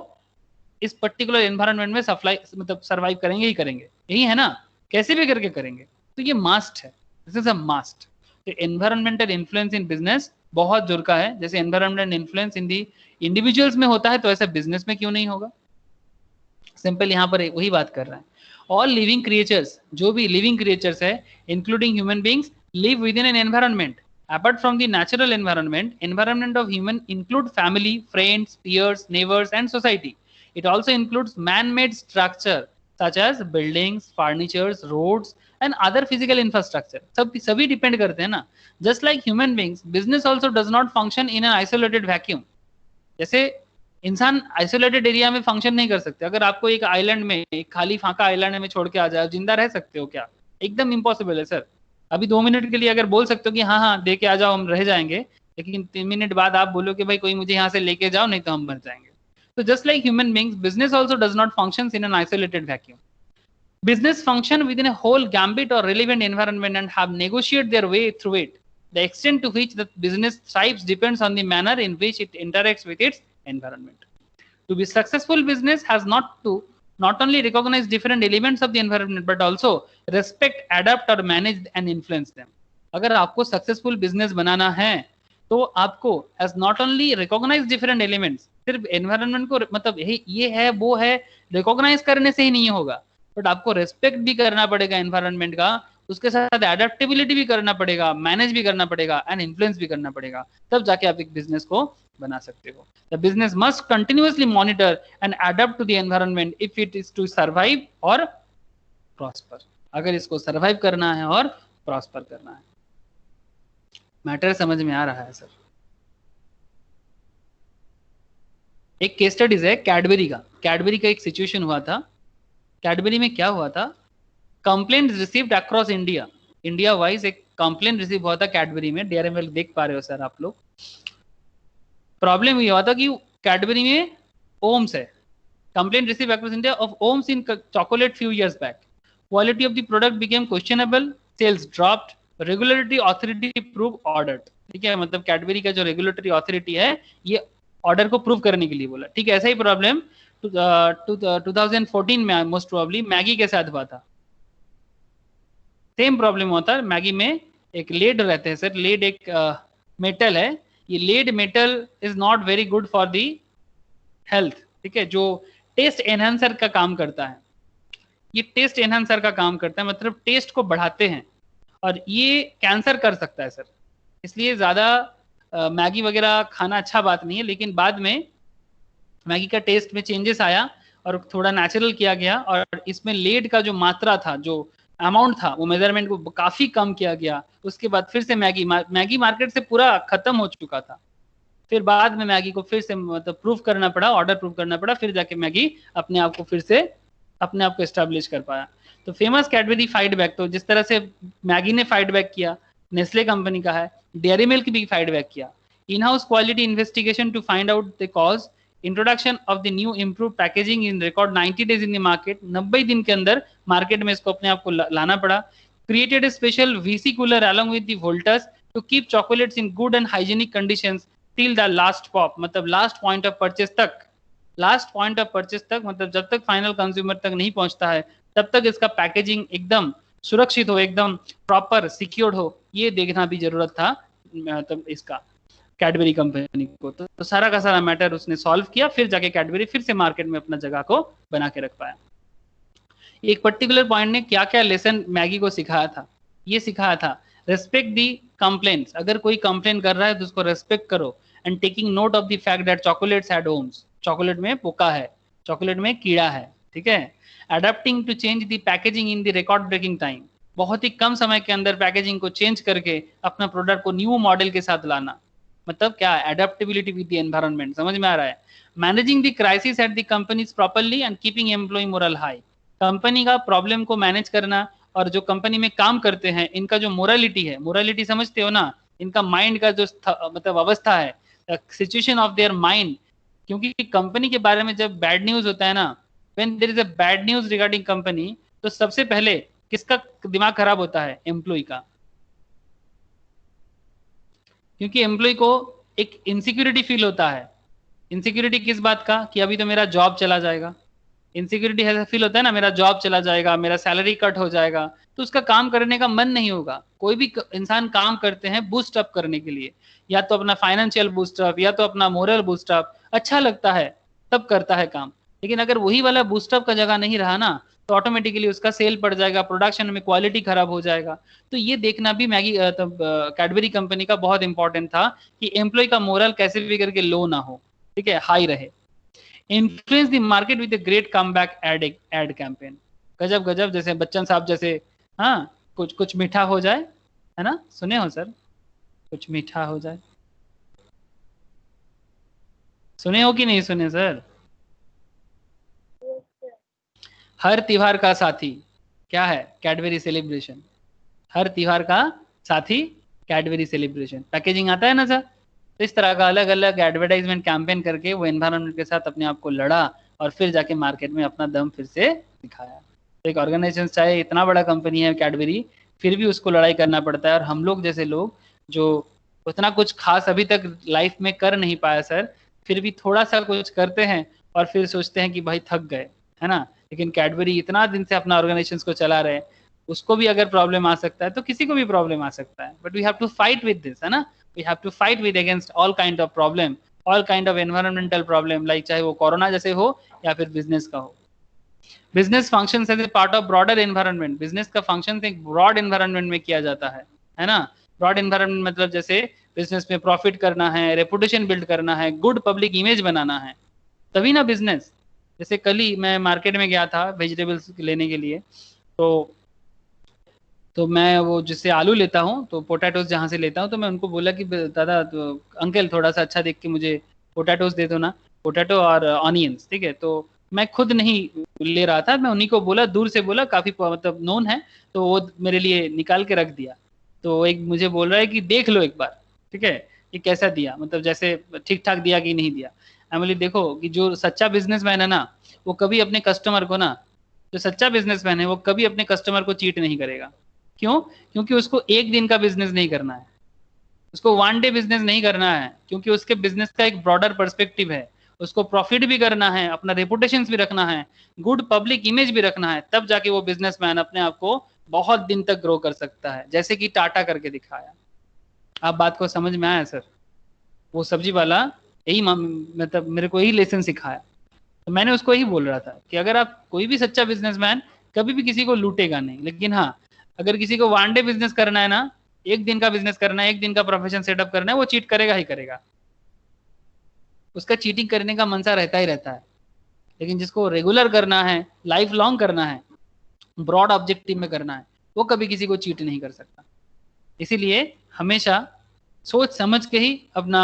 इस पर्टिकुलर एनवायरनमेंट में सप्लाई मतलब सरवाइव करेंगे ही करेंगे, यही है ना? कैसे भी करके करेंगे। तो ये मास्ट है, दिस इज अ मास्ट। तो एनवायरमेंटल इन्फ्लुएंस इन बिजनेस बहुत जोर का है। जैसे एनवायरमेंटल इन्फ्लुएंस इन दी इंडिविजुअल्स में होता है, तो ऐसा बिजनेस में क्यों नहीं होगा? सिंपल यहाँ पर वही बात कर रहे हैं। ऑल लिविंग क्रिएचर्स, जो भी लिविंग क्रिएचर्स है including human beings, live with in an environment. Apart from the natural environment, environment of human include family, friends, peers, neighbors, and society. It also includes man-made structure such as buildings, furnitures, roads, and other physical infrastructure. सभी depend करते हैं ना. Just like human beings, business also does not function in an isolated vacuum. जैसे इंसान isolated area में function नहीं कर सकते। अगर आपको एक आइलैंड में, एक खाली फांका आइलैंड में छोड़ के आ जाए, जिंदा रह सकते हो क्या? एकदम इम्पॉसिबल है सर। अभी 2 मिनट के लिए अगर बोल सकते हो कि हाँ हाँ दे के आ जाओ हम रह जाएंगे, लेकिन 3 मिनट बाद आप बोलो कि भाई कोई मुझे यहाँ से लेके जाओ नहीं तो हम मर जाएंगे। तो just like human beings, business also does not function in an isolated vacuum. Business function within a whole gambit or relevant environment and have negotiated their way through it. The extent to which the business thrives depends on the manner in which it interacts with its environment. To be successful, business has not only recognize different elements of the environment but also respect, adapt or manage and influence them. अगर आपको successful business बनाना है तो आपको as not only recognise different elements, सिर्फ environment को मतलब ये है वो है रिकॉग्नाइज करने से ही नहीं होगा, बट आपको रेस्पेक्ट भी करना पड़ेगा एनवायरनमेंट का, उसके साथ एडेप्टेबिलिटी भी करना पड़ेगा, मैनेज भी करना पड़ेगा एंड इन्फ्लुएंस भी करना पड़ेगा, तब जाके आप एक बिजनेस को बना सकते हो. The business must continuously monitor and adapt to the environment if it is to survive और प्रॉस्पर. अगर इसको सर्वाइव करना है और प्रॉस्पर करना है. मैटर समझ में आ रहा है सर? एक केस स्टडीज है कैडबरी का एक सिचुएशन हुआ था. कैडबरी में क्या हुआ था, complaint received across India wise एक कंप्लेंट रिसीव हुआ था कैडबरी में. डीआरएमएल देख पा रहे हो सर आप लोग. प्रॉब्लम ये हुआ था कि कैडबरी में ओम्स है. Complaint receive across India of worms in chocolate few years back. Quality of the product became questionable, sales dropped, regulatory authority prove order. ठीक है, मतलब कैडबरी का जो रेगुलेटरी अथॉरिटी है ये ऑर्डर को प्रूव करने के लिए बोला. ठीक है, ऐसा ही प्रॉब्लम 2014 में मोस्ट प्रोबेबली मैगी के साथ हुआ था. सेम प्रॉब्लम हुआ था मैगी में. एक लेड रहते हैं सर, लेड एक मेटल है. ये lead metal is not very good for the health. ठीक है, जो टेस्ट एनहांसर का काम करता है, ये टेस्ट एनहांसर का काम करता है, मतलब टेस्ट को बढ़ाते हैं और ये कैंसर कर सकता है सर. इसलिए ज्यादा मैगी वगैरह खाना अच्छा बात नहीं है. लेकिन बाद में मैगी का टेस्ट में चेंजेस आया और थोड़ा नेचुरल किया गया और इसमें लेड का जो मात्रा था, जो अमाउंट था वो मेजरमेंट को काफी कम किया गया। उसके बाद फिर से मैगी मार्केट से पूरा खत्म हो चुका था। फिर बाद में मैगी को फिर से मतलब प्रूफ करना पड़ा, ऑर्डर प्रूफ करना पड़ा, फिर जाके मैगी अपने आप को फिर से अपने आप को एस्टेब्लिश कर पाया। तो फेमस कैडबरी फाइट बैक, तो जिस तरह से मैगी ने फाइट बैक किया, नेस्ले कंपनी का है, डेयरी मिल्क भी फाइट बैक किया। In house quality investigation to find out the cause, introduction of the new improve packaging in record 90 days in the market, 90 दिन के अंदर मार्केट में इसको अपने आप को लाना पड़ा। Created a special visi cooler along with the Voltas to keep chocolates in good and hygienic conditions till the last POP, मतलब लास्ट पॉइंट ऑफ परचेस तक, लास्ट पॉइंट ऑफ परचेस तक, मतलब जब तक फाइनल कंज्यूमर तक नहीं पहुंचता है तब तक इसका पैकेजिंग एकदम सुरक्षित हो, एकदम प्रॉपर सिक्योर्ड हो, ये देखना भी जरूरत था मतलब इसका कैडबरी कंपनी को। तो सारा का सारा मैटर उसने सॉल्व किया, फिर जाके कैडबरी फिर से मार्केट में अपना जगह को बना के रख पाया। एक पर्टिकुलर पॉइंट ने क्या क्या लेसन मैगी को सिखाया था, ये सिखाया था रेस्पेक्ट दी कंप्लेंट्स, अगर कोई कंप्लेन कर रहा है तो उसको रेस्पेक्ट करो, and taking note of the fact that chocolates had worms, chocolate में पोका है, चॉकलेट में कीड़ा है, ठीक है। Adapting to change the packaging in the record breaking time, बहुत ही कम समय के अंदर पैकेजिंग को चेंज करके अपना प्रोडक्ट को न्यू मॉडल के साथ लाना, मतलब क्या, एडेप्टेबिलिटी विद द एनवायरनमेंट, समझ में आ रहा है। Managing the crisis at the companies properly and keeping employ morale high, company का प्रॉब्लम को मैनेज करना और जो कंपनी में काम करते हैं इनका जो मोरालिटी है, मोरालिटी समझते हो ना, इनका माइंड का जो मतलब अवस्था है, सिचुएशन ऑफ देयर माइंड, क्योंकि कंपनी के बारे में जब बैड न्यूज होता है ना, when there is a bad news regarding company, तो सबसे पहले किसका दिमाग खराब होता है, एम्प्लॉय का, क्योंकि एम्प्लॉय को एक इनसिक्योरिटी फील होता है। इनसिक्योरिटी किस बात का, कि अभी तो मेरा जॉब चला जाएगा, इनसिक्योरिटी ऐसा फील होता है ना, मेरा जॉब चला जाएगा, मेरा सैलरी कट हो जाएगा, तो उसका काम करने का मन नहीं होगा। कोई भी इंसान काम करते हैं बूस्ट अप करने के लिए, या तो अपना फाइनेंशियल बूस्ट अप या तो अपना मोरल बूस्ट अप, अच्छा लगता है तब करता है काम। लेकिन अगर वही वाला बूस्ट अप का जगह नहीं रहा ना, तो ऑटोमेटिकली उसका सेल पड़ जाएगा, प्रोडक्शन में क्वालिटी खराब हो जाएगा। तो ये देखना भी मैगी कैडबरी कंपनी का बहुत इंपॉर्टेंट था कि एम्प्लॉय का मोरल कैसे भी करके लो ना हो, ठीक है, हाई रहे। Influence the market with a great comeback ad campaign, गजब गजब, जैसे बच्चन साहब जैसे, हाँ, कुछ कुछ मीठा हो जाए, है ना, सुने हो सर, कुछ मीठा हो जाए, सुने हो कि नहीं सुने सर। हर त्योहार का साथी क्या है, कैडबरी सेलिब्रेशन, हर त्योहार का साथी कैडबरी सेलिब्रेशन, पैकेजिंग आता है ना सर। तो इस तरह का अलग अलग एडवर्टाइजमेंट कैंपेन करके वो एनवायरनमेंट के साथ अपने आप को लड़ा और फिर जाके मार्केट में अपना दम फिर से दिखाया। तो एक ऑर्गेनाइजेशन चाहे इतना बड़ा कंपनी है कैडबरी, फिर भी उसको लड़ाई करना पड़ता है। और हम लोग जैसे लोग जो उतना कुछ खास अभी तक लाइफ में कर नहीं पाया सर, फिर भी थोड़ा सा कुछ करते हैं और फिर सोचते हैं कि भाई थक गए, है ना। लेकिन कैडबरी इतना दिन से अपना ऑर्गेनाइजेशन को चला रहे, उसको भी अगर प्रॉब्लम आ सकता है तो किसी को भी प्रॉब्लम आ सकता है, but we have to fight with this, है ना। We have to fight with against all kind of problem, all kind of environmental problem, like चाहे वो कोरोना जैसे हो या फिर बिजनेस का हो। Business function as a part of broader environment, business का फंक्शन एक ब्रॉड एनवायरनमेंट में किया जाता है ना। ब्रॉड एनवायरनमेंट मतलब जैसे बिजनेस में प्रॉफिट करना है, रेपुटेशन बिल्ड करना है, गुड पब्लिक इमेज बनाना है, तभी ना बिजनेस। जैसे कल ही मैं मार्केट में गया था वेजिटेबल्स लेने के लिए, तो मैं वो जिससे आलू लेता हूँ, तो पोटैटोज जहाँ से लेता हूँ, तो मैं उनको बोला कि दादा तो अंकल थोड़ा सा अच्छा देख के मुझे पोटैटोज दे दो ना, पोटैटो और ऑनियंस, ठीक है। तो मैं खुद नहीं ले रहा था, मैं उन्हीं को बोला, दूर से बोला, काफी मतलब नोन है, तो वो मेरे लिए निकाल के रख दिया। तो एक मुझे बोल रहा है कि देख लो एक बार, ठीक है, ये कैसा दिया, मतलब जैसे ठीक ठाक दिया कि नहीं दिया। मैं बोली देखो कि जो सच्चा बिजनेसमैन है ना, वो कभी अपने कस्टमर को ना, जो सच्चा बिजनेसमैन है वो कभी अपने कस्टमर को चीट नहीं करेगा। क्यों? क्योंकि उसको एक दिन का बिजनेस नहीं करना है, उसको वन डे बिजनेस नहीं करना है, क्योंकि उसके बिजनेस का एक ब्रॉडर पर्सपेक्टिव है। उसको प्रॉफिट भी करना है, अपना रेपुटेशन भी रखना है, गुड पब्लिक इमेज भी रखना है, तब जाके वो बिजनेसमैन अपने आप को बहुत दिन तक ग्रो कर सकता है, जैसे कि टाटा करके दिखाया। आप बात को समझ में आया सर? वो सब्जी वाला यही मतलब मेरे को यही लेसन सिखाया। तो मैंने उसको यही बोल रहा था कि अगर आप कोई भी सच्चा बिजनेसमैन कभी भी किसी को लूटेगा नहीं, लेकिन हाँ, अगर किसी को वन डे बिजनेस करना है ना, एक दिन का बिजनेस करना है, एक दिन का प्रोफेशन सेटअप करना है, वो चीट करेगा ही करेगा, उसका चीटिंग करने का मनसा रहता ही रहता है। लेकिन जिसको रेगुलर करना है, लाइफ लॉन्ग करना है, ब्रॉड ऑब्जेक्टिव में करना है, वो कभी किसी को चीट नहीं कर सकता। इसीलिए हमेशा सोच समझ के ही अपना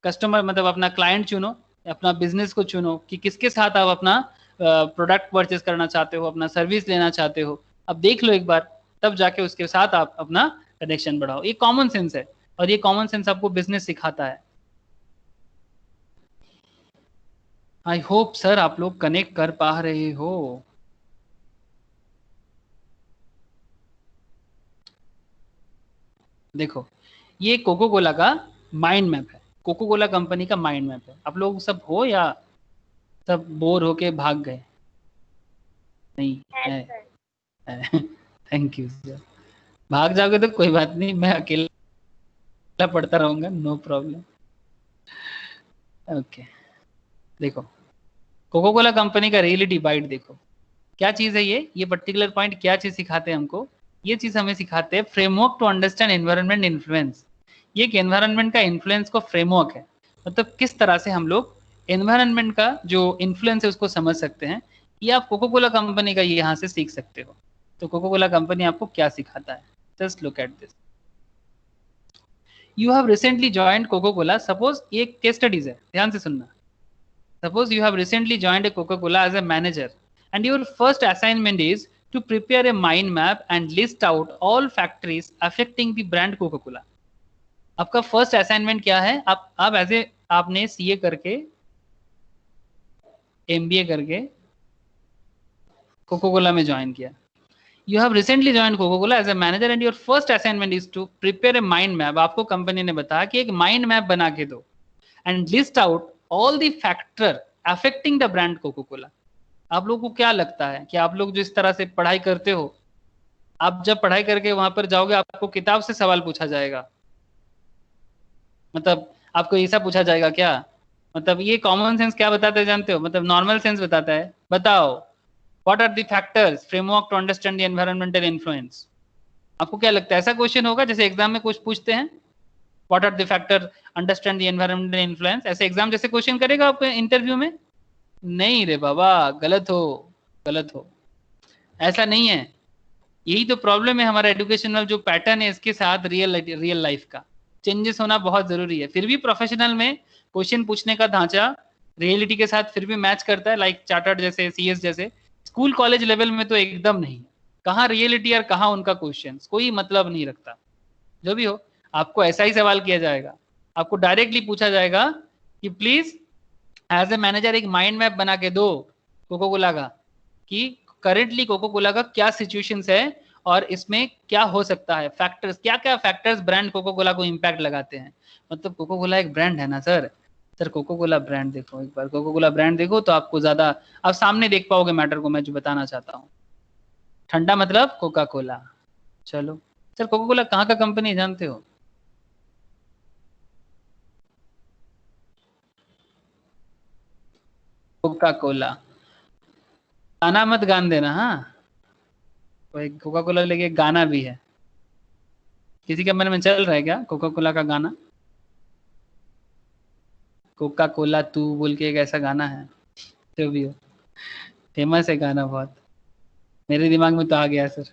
कस्टमर मतलब अपना क्लाइंट चुनो, अपना बिजनेस को चुनो कि किसके साथ आप अपना प्रोडक्ट परचेस करना चाहते हो, अपना सर्विस लेना चाहते हो। अब देख लो एक बार, तब जाके उसके साथ आप अपना कनेक्शन बढ़ाओ। ये कॉमन सेंस है और ये कॉमन सेंस आपको बिजनेस सिखाता है। आई होप सर आप लोग कनेक्ट कर पा रहे हो। देखो ये कोको कोला का माइंड मैप है, कोको कोला कंपनी का माइंड मैप है। आप लोग सब हो या सब बोर होके भाग गए? नहीं है है, सर। है। Thank you sir. भाग जाओगे तो कोई बात नहीं, मैं अकेला पढ़ता रहूंगा, नो प्रॉब्लम। ओके देखो, कोको कोला कंपनी का रियलिटी बाइट देखो क्या चीज है। ये पर्टिकुलर पॉइंट क्या चीज सिखाते हैं हमको? ये चीज हमें सिखाते हैं framework to understand environment influence. ये एक एनवायरनमेंट का इन्फ्लुएंस को फ्रेमवर्क है, मतलब किस तरह से हम लोग एनवायरनमेंट का जो इन्फ्लुएंस है उसको समझ सकते हैं। ये आप कोको कोला कंपनी का यहाँ से सीख सकते हो। तो कोको कोला कंपनी आपको क्या सिखाता है, just look at this. You have recently joined Coca Cola. Suppose ये केस स्टडीज है, ध्यान से सुनना। Suppose you have recently joined a Coca-Cola as a manager, and your first assignment is to prepare a mind map and list out all factors affecting the brand Coca-Cola. आपका first assignment क्या है? आप as a आपने CA करके MBA करके Coca Cola में join किया। You have recently join Coca Cola as a manager and your first assignment is to prepare a mind map. आपको कंपनी ने बताया कि एक माइंड मैप बना के दो and list out all the factor affecting the brand Coca Cola. आप लोगों को क्या लगता है कि आप लोग जो इस तरह से पढ़ाई करते हो, आप जब पढ़ाई करके वहां पर जाओगे आपको किताब से सवाल पूछा जाएगा? मतलब आपको ऐसा पूछा जाएगा क्या? मतलब ये कॉमन सेंस क्या बताता है जानते हो? मतलब नॉर्मल सेंस बताता है। बताओ what are the factors framework to understand the environmental influence. आपको क्या लगता है ऐसा क्वेश्चन होगा जैसे एग्जाम में कुछ पूछते हैं? What are the factor understand the environmental influence, ऐसे एग्जाम जैसे क्वेश्चन करेगा आपको इंटरव्यू में? नहीं रे बाबा, गलत हो, गलत हो, ऐसा नहीं है। यही तो प्रॉब्लम है हमारा एजुकेशनल जो पैटर्न है इसके साथ रियल लाइफ का चेंजेस होना बहुत जरूरी है। फिर भी प्रोफेशनल में क्वेश्चन पूछने का ढांचा रियलिटी के साथ फिर भी मैच करता है, लाइक चार्टर्ड जैसे, सीएस जैसे। स्कूल कॉलेज लेवल में तो एकदम नहीं, कहाँ रियलिटी और कहाँ उनका क्वेश्चन, कोई मतलब नहीं रखता। जो भी हो, आपको ऐसा ही सवाल किया जाएगा, आपको डायरेक्टली पूछा जाएगा कि प्लीज एज ए मैनेजर एक माइंड मैप बना के दो कोको कोला का, कि करेंटली कोको कोला का क्या सिचुएशंस है और इसमें क्या हो सकता है, फैक्टर्स क्या क्या फैक्टर्स ब्रांड कोको कोला को इम्पैक्ट लगाते हैं। मतलब कोको कोला एक ब्रांड है ना sir. Sir Coca Cola brand देखो, एक बार कोको कोला ब्रांड देखो तो आपको ज्यादा आप सामने देख पाओगे मैटर को मैं जो बताना चाहता हूँ। ठंडा मतलब कोका कोला। चलो सर कोको कोला कहाँ का कंपनी है जानते हो? Coca Cola. गाना मत गान देना हाँ, कोई कोका कोला लेके एक गाना भी है। किसी के मन में चल रहा है क्या कोका कोला का गाना? कोका कोला तू बोल के एक ऐसा गाना है, जो भी हो, फेमस है गाना बहुत, मेरे दिमाग में तो आ गया सर।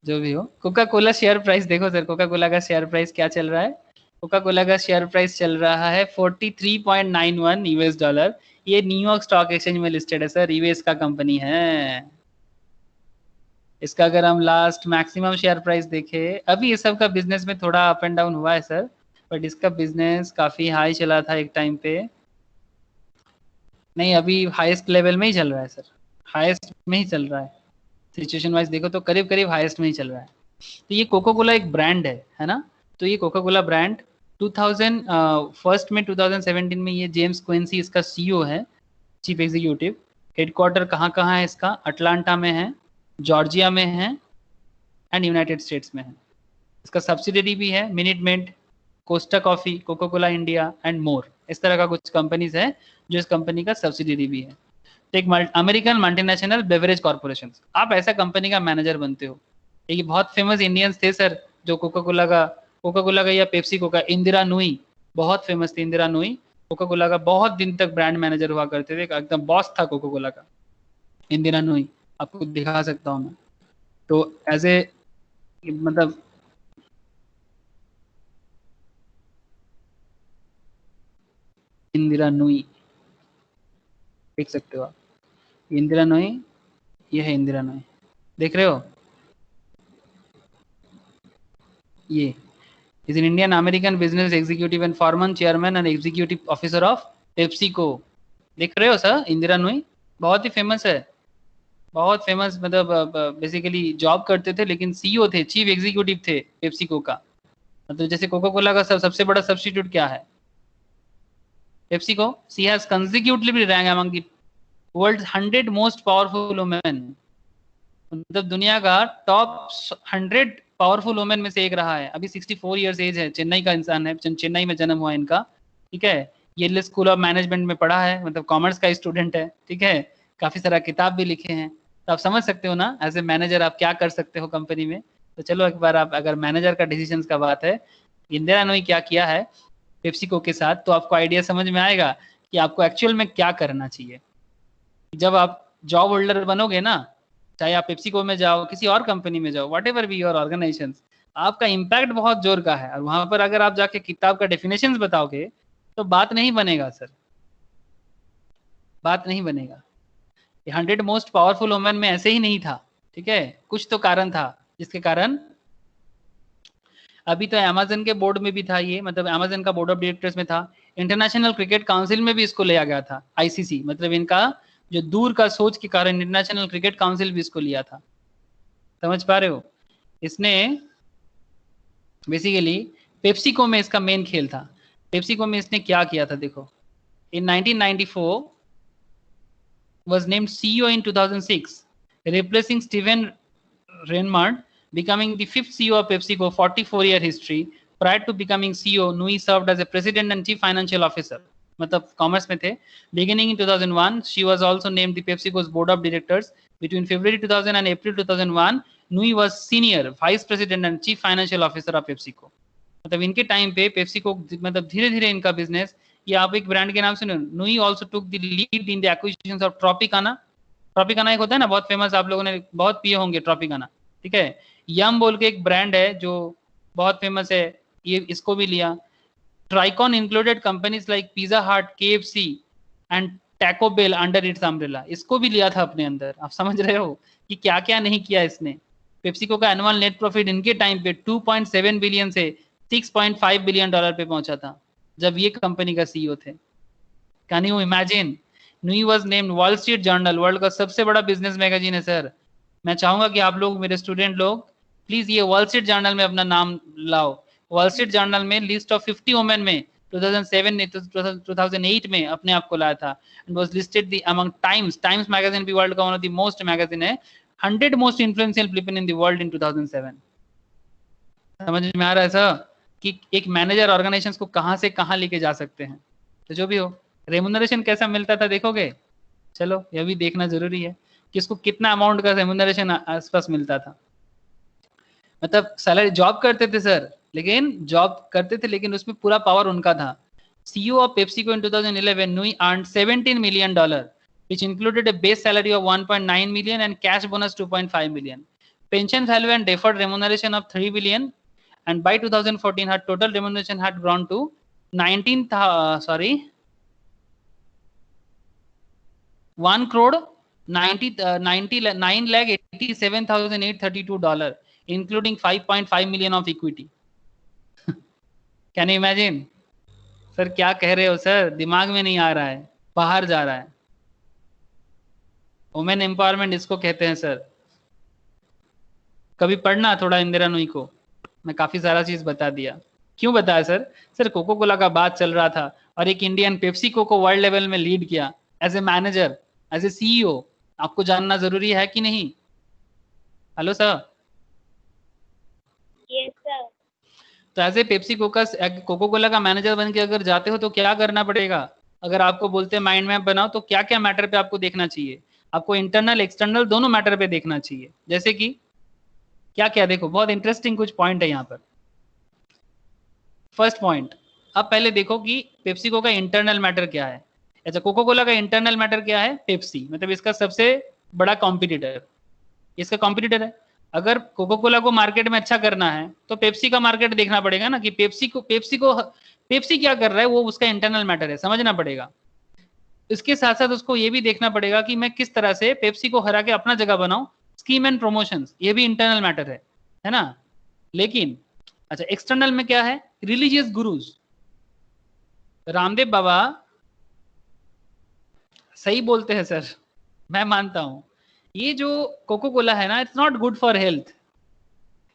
जो भी हो, कोका कोला शेयर प्राइस देखो सर, कोका कोला का शेयर प्राइस क्या चल रहा है? कोका कोला का शेयर प्राइस चल रहा है 43.91 यूएस डॉलर। ये न्यूयॉर्क स्टॉक एक्सचेंज में लिस्टेड है सर, यूएस का कंपनी है। इसका अगर हम लास्ट मैक्सिमम शेयर प्राइस देखें, अभी ये सब का बिजनेस में थोड़ा अप एंड डाउन हुआ है सर, बट इसका बिजनेस काफी हाई चला था एक टाइम पे। नहीं अभी हाईएस्ट लेवल में ही चल रहा है सर, हाईएस्ट में ही चल रहा है। सिचुएशन वाइज देखो तो करीब करीब हाईएस्ट में ही चल रहा है। तो ये कोको कोला एक ब्रांड है ना? तो ये कोका कोला ब्रांड 2000 फर्स्ट में 2017 में ये जेम्स क्विंसी इसका सीईओ है, चीफ एग्जीक्यूटिव। हेडक्वार्टर कहाँ कहाँ है इसका? अटलांटा में है, जॉर्जिया में है एंड यूनाइटेड स्टेट्स में है। इसका सब्सिडरी भी है Minute Maid, Costa Coffee, Coca Cola India and more, इस तरह का कुछ कंपनीज है जो इस कंपनी का सब्सिडरी भी है। तो एक अमेरिकन मल्टीनेशनल बेवरेज कॉर्पोरेशन, आप ऐसा कंपनी का मैनेजर बनते हो। एक बहुत फेमस इंडियंस थे सर जो कोका कोला का या पेप्सी को का, इंदिरा नूई, बहुत फेमस थी इंदिरा नूई। कोका कोला का बहुत दिन तक ब्रांड मैनेजर हुआ करते थे, एकदम बॉस था कोका कोला का, इंदिरा नूई। आपको दिखा सकता हूँ मैं, तो एज ए मतलब इंदिरा नूई देख सकते हो आप, इंदिरा नूई, ये है इंदिरा नूई, देख रहे हो, ये is an Indian American business executive and former chairman and executive officer of PepsiCo. देख रहे हो सर, इंदिरा नूई बहुत ही फेमस है, बहुत फेमस, मतलब बेसिकली जॉब करते थे लेकिन सीईओ थे, चीफ एग्जीक्यूटिव थे पेप्सिको का। मतलब जैसे कोका कोला का सबसे बड़ा सब्स्टिट्यूट क्या है, PepsiCo. She has consecutively rank among the world 100 most powerful women, मतलब दुनिया का टॉप 100 पावरफुल वुमेन में से एक रहा है। अभी 64 ईयर्स एज है, चेन्नई का इंसान है, चेन्नई में जन्म हुआ इनका, ठीक है। ये स्कूल ऑफ मैनेजमेंट में पढ़ा है, मतलब कॉमर्स का स्टूडेंट है, ठीक है। काफी सारा किताब भी लिखे हैं, तो आप समझ सकते हो ना एज ए मैनेजर आप क्या कर सकते हो कंपनी में। तो चलो एक बार आप, अगर मैनेजर का डिसीजन का बात है, इंदिरा नोई क्या किया है पेप्सिको के साथ, तो आपको आइडिया समझ में आएगा कि आपको एक्चुअल में क्या करना चाहिए। जब आप जॉब होल्डर बनोगे ना, चाहे आप पेप्सिको में जाओ, किसी और कंपनी में जाओ, whatever be your organization, आपका इम्पैक्ट बहुत जोर का है। और वहां पर अगर आप जाके किताब का डेफिनेशन बताओगे तो बात नहीं बनेगा सर, बात नहीं बनेगा। 100 मोस्ट पावरफुल वुमेन में ऐसे ही नहीं था, ठीक है, कुछ तो कारण था जिसके कारण अभी तो अमेजन के बोर्ड में भी था ये, मतलब अमेजन का बोर्ड ऑफ डायरेक्टर्स में था, इंटरनेशनल क्रिकेट काउंसिल में भी इसको लिया गया था, आईसीसी, मतलब इनका जो दूर का सोच के कारण इंटरनेशनल क्रिकेट काउंसिल भी इसको लिया था। समझ पा रहे हो, इसने बेसिकली पेप्सिको में इसका मेन खेल था। पेप्सिको में इसने क्या किया था देखो, इन 1994 was named CEO in 2006, replacing Steven Reinmart, becoming the fifth CEO of PepsiCo 44-year history. Prior to becoming CEO, Nui served as a president and chief financial officer. मतलब कॉमर्स में थे. Beginning in 2001, she was also named the PepsiCo's board of directors. Between February 2000 and April 2001, Nui was senior vice president and chief financial officer of PepsiCo. मतलब इनके time पे PepsiCo, मतलब धीरे धीरे इनका बिजनेस, ये आप एक ब्रांड के नाम सुनो, Nooyi also took the lead in the acquisition of Tropicana. Tropicana एक होता है ना बहुत फेमस, आप लोगों ने बहुत पिए होंगे ट्रॉपिकाना, ठीक है। यम बोल के एक ब्रांड है जो बहुत फेमस है, ये इसको भी लिया। Tricon included companies like Pizza Hut, KFC and Taco Bell under its umbrella, इसको भी लिया था अपने अंदर। आप समझ रहे हो कि क्या क्या नहीं किया इसने। पेप्सिको का एनुअल नेट प्रॉफिट इनके टाइम पे 2.7 बिलियन से 6.5 बिलियन डॉलर पे पहुंचा था जब ये कंपनी का सीईओ थे। Can you imagine, Nooyi was named Wall Street Journal, world का सबसे बड़ा बिजनेस मैगजीन है सर। मैं चाहूंगा कि आप लोग, मेरे स्टूडेंट लोग, प्लीज ये वॉल स्ट्रीट जर्नल में अपना नाम लाओ। वॉल स्ट्रीट जर्नल में लिस्ट ऑफ 50 वुमेन में 2007 ने 2008 में अपने आप को लाया था, and was listed the among times magazine भी वर्ल्ड का one of the most magazine है, 100 most influential people in the world in 2007। समझ में आ रहा है सर कि एक मैनेजर ऑर्गेनाइजेशंस को कहां से कहां लेके जा सकते हैं। तो जो भी हो, रेमुनरेशन कैसा मिलता था देखोगे, चलो यह भी देखना जरूरी है कि इसको कितना अमाउंट का रेमुनरेशन आसपास मिलता था। मतलब सैलरी जॉब करते थे सर, लेकिन जॉब करते थे लेकिन उसमें पूरा पावर उनका था। CEO of PepsiCo in 2011, Nui earned $17 million, which included a base salary of 1.9 million and cash bonus 2.5 million. Pension value and deferred remuneration of 3 billion, and by 2014 her total remuneration had grown to 1 crore 99 lakh $87,832, including 5.5 million of equity. Can you imagine? Sir क्या कह रहे हो sir, दिमाग में नहीं आ रहा है, बाहर जा रहा है। वुमेन एम्पावरमेंट इसको कहते हैं सर। कभी पढ़ना थोड़ा इंदिरा नूई को, मैं काफी सारा चीज बता दिया। क्यों बताया सर? सर कोको कोला का बात चल रहा था और एक इंडियन पेप्सिको को वर्ल्ड लेवल में लीड किया as a manager, as a CEO। आपको जानना जरूरी है कि नहीं? Hello sir. Yes sir. तो एज ए पेप्सिको का, कोको कोला का मैनेजर बन के अगर जाते हो तो क्या करना पड़ेगा? अगर आपको बोलते हैं माइंड मैप बनाओ, तो क्या क्या मैटर पे आपको देखना चाहिए? आपको इंटरनल एक्सटर्नल दोनों मैटर पे देखना चाहिए। जैसे कि क्या क्या, देखो बहुत इंटरेस्टिंग कुछ पॉइंट है यहाँ पर। फर्स्ट पॉइंट, अब पहले देखो कि पेप्सिको का इंटरनल मैटर क्या है। अच्छा, कोको कोला का इंटरनल मैटर क्या है? पेप्सी, मतलब इसका सबसे बड़ा कॉम्पिटिटर, इसका कॉम्पिटिटर है। अगर कोको कोला को मार्केट में अच्छा करना है तो पेप्सी का मार्केट देखना पड़ेगा ना, कि पेप्सी क्या कर रहा है, वो उसका इंटरनल मैटर है, समझना पड़ेगा। इसके साथ साथ उसको ये भी देखना पड़ेगा कि मैं किस तरह से पेप्सी को हरा के अपना जगह बनाऊं, स्कीम एंड प्रमोशंस, ये भी इंटरनल मैटर है ना। लेकिन अच्छा, एक्सटर्नल में क्या है, रिलीजियस गुरुज। रामदेव बाबा सही बोलते हैं सर, मैं मानता हूं, ये जो कोको कोला है ना, it's not good for health,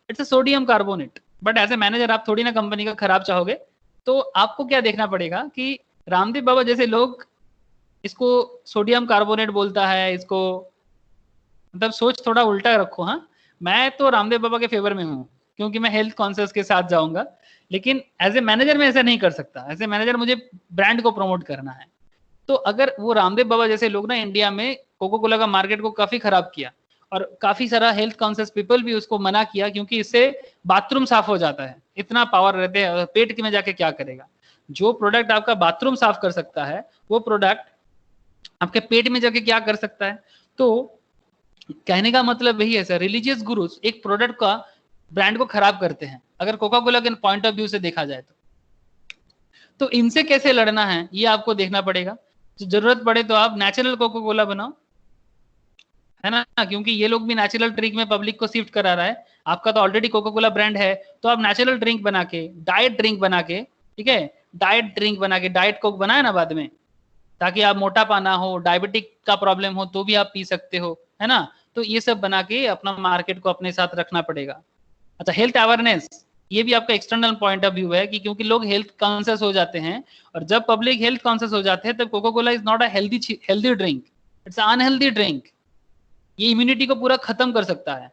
it's a sodium carbonate. But as a manager आप थोड़ी ना कंपनी का खराब चाहोगे, तो आपको क्या देखना पड़ेगा कि रामदेव बाबा जैसे लोग इसको सोडियम कार्बोनेट बोलता है, इसको मतलब सोच थोड़ा उल्टा रखो। हाँ, मैं तो रामदेव बाबा के फेवर में हूँ क्योंकि मैं हेल्थ कॉन्शियस के साथ जाऊंगा, लेकिन एज ए मैनेजर मैं ऐसा नहीं कर सकता। एज ए मैनेजर मुझे ब्रांड को प्रमोट करना है। तो अगर वो रामदेव बाबा जैसे लोग ना इंडिया में कोको कोला का मार्केट को काफी खराब किया, और काफी सारा हेल्थ कॉन्शियस पीपल भी उसको मना किया, क्योंकि इससे बाथरूम साफ हो जाता है, इतना पावर रहते हैं, पेट में जाके क्या करेगा। जो प्रोडक्ट आपका बाथरूम साफ कर सकता है, वो प्रोडक्ट आपके पेट में जाके क्या कर सकता है। तो कहने का मतलब यही है सर, रिलीजियस गुरुज एक प्रोडक्ट का ब्रांड को खराब करते हैं, अगर कोका कोला के पॉइंट ऑफ व्यू से देखा जाए तो इनसे कैसे लड़ना है ये आपको देखना पड़ेगा। तो जरूरत पड़े तो आप नेचुरल कोका कोला बनाओ, है ना, क्योंकि ये लोग भी नेचुरल ड्रिंक में पब्लिक को शिफ्ट करा रहा है। आपका तो ऑलरेडी कोका कोला ब्रांड है, तो आप नेचुरल ड्रिंक बना के, डाइट ड्रिंक बना के, ठीक है, डाइट ड्रिंक बना के, डाइट कोक बनाए ना बाद में, ताकि आप मोटापा ना हो, डायबिटिक का प्रॉब्लम हो तो भी आप पी सकते हो, है ना। तो ये सब बना के अपना मार्केट को अपने साथ रखना पड़ेगा। अच्छा, हेल्थ अवेयरनेस, ये भी आपका एक्सटर्नल पॉइंट ऑफ व्यू है, कि क्योंकि लोग हेल्थ कॉन्शियस हो जाते हैं, और जब पब्लिक हेल्थ कॉन्शियस हो जाते हैं तब Coca Cola is not a healthy drink, it's unhealthy drink. ये इम्यूनिटी को पूरा खत्म कर सकता है।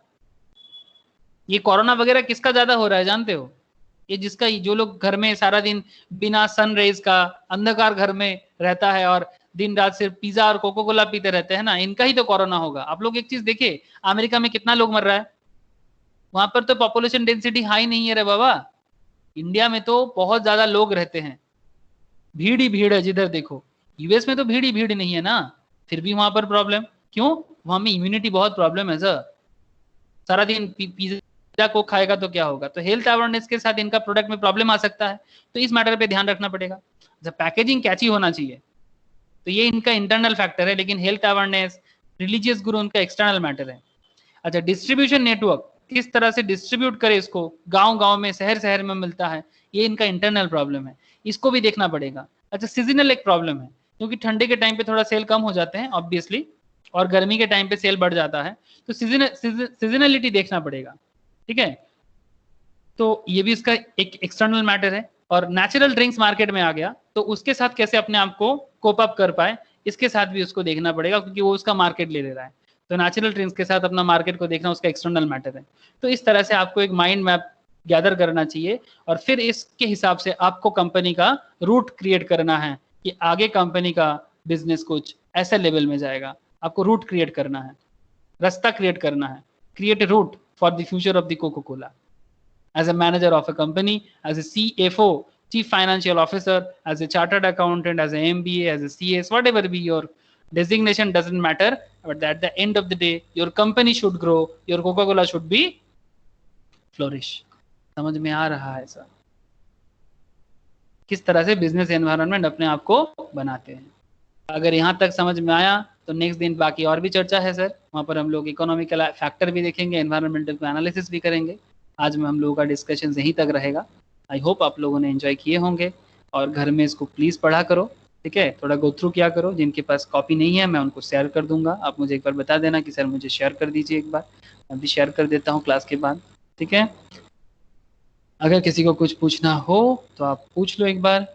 ये कोरोना वगैरह किसका ज्यादा हो रहा है जानते हो, ये जिसका, जो लोग घर में सारा दिन बिना सन रेज का अंधकार घर में रहता है और दिन रात सिर्फ पिज्जा और कोको कोला पीते रहते हैं ना, इनका ही तो कोरोना होगा। आप लोग एक चीज देखिए, अमेरिका में कितना लोग मर रहा है, वहां पर तो पॉपुलेशन डेंसिटी हाई नहीं है रे बाबा। इंडिया में तो बहुत ज्यादा लोग रहते हैं, भीड़ ही भीड़ है जिधर देखो। यूएस में तो भीड़ ही भीड़ नहीं है ना, फिर भी वहां पर प्रॉब्लम क्यों, वहां में इम्यूनिटी बहुत प्रॉब्लम है सर। सारा दिन पिज्जा को खाएगा तो क्या होगा। तो हेल्थ अवेयरनेस के साथ इनका प्रोडक्ट में प्रॉब्लम आ सकता है, तो इस मैटर पे ध्यान रखना पड़ेगा। जब पैकेजिंग कैची होना चाहिए, तो ये इनका इंटरनल फैक्टर है, लेकिन हेल्थ अवेयरनेस, रिलीजियस गुरु उनका एक्सटर्नल मैटर है। अच्छा, डिस्ट्रीब्यूशन नेटवर्क, किस तरह से डिस्ट्रीब्यूट करे इसको, गांव गांव में, शहर शहर में मिलता है, ये इनका इंटरनल प्रॉब्लम है, इसको भी देखना पड़ेगा। अच्छा, सीजनल एक प्रॉब्लम है, क्योंकि ठंडे के टाइम पे थोड़ा सेल कम हो जाते हैं ऑब्वियसली, और गर्मी के टाइम पे सेल बढ़ जाता है, तो सीजनलिटी देखना पड़ेगा, ठीक है। तो ये भी इसका एक एक्सटर्नल मैटर है। और नेचुरल ड्रिंक्स मार्केट में आ गया, तो उसके साथ कैसे अपने आप को कोप अप कर पाए, इसके साथ भी उसको देखना पड़ेगा, क्योंकि वो उसका मार्केट ले ले रहा है। तो नेचुरल ड्रिंक्स के साथ अपना मार्केट को देखना उसका एक्सटर्नल मैटर है। तो इस तरह से आपको एक माइंड मैप गैदर करना चाहिए, और फिर इसके हिसाब से आपको कंपनी का रूट क्रिएट करना है, कि आगे कंपनी का बिजनेस कुछ ऐसे लेवल में जाएगा। आपको रूट क्रिएट करना है, रास्ता क्रिएट करना है, create a route for the future of the Coca Cola. As a manager of a company, as a CFO, chief financial officer, as a chartered accountant, as an MBA, as a CS, whatever be your designation, doesn't matter, but at the end of the day your company should grow, your Coca Cola should be flourish। समझ में आ रहा है sir, किस तरह से business environment अपने आप को बनाते हैं। अगर यहाँ तक समझ में आया तो नेक्स्ट दिन बाकी और भी चर्चा है सर, वहाँ पर हम लोग इकोनॉमिकल फैक्टर भी देखेंगे, एनवायरमेंटल एनालिसिस भी करेंगे। आज में हम लोगों का डिस्कशन यहीं तक रहेगा। आई होप आप लोगों ने एंजॉय किए होंगे, और घर में इसको प्लीज़ पढ़ा करो, ठीक है, थोड़ा गो थ्रू किया करो। जिनके पास कॉपी नहीं है मैं उनको शेयर कर दूंगा, आप मुझे एक बार बता देना कि सर मुझे शेयर कर दीजिए एक बार, मैं भी शेयर कर देता हूँ क्लास के बाद, ठीक है। अगर किसी को कुछ पूछना हो तो आप पूछ लो एक बार।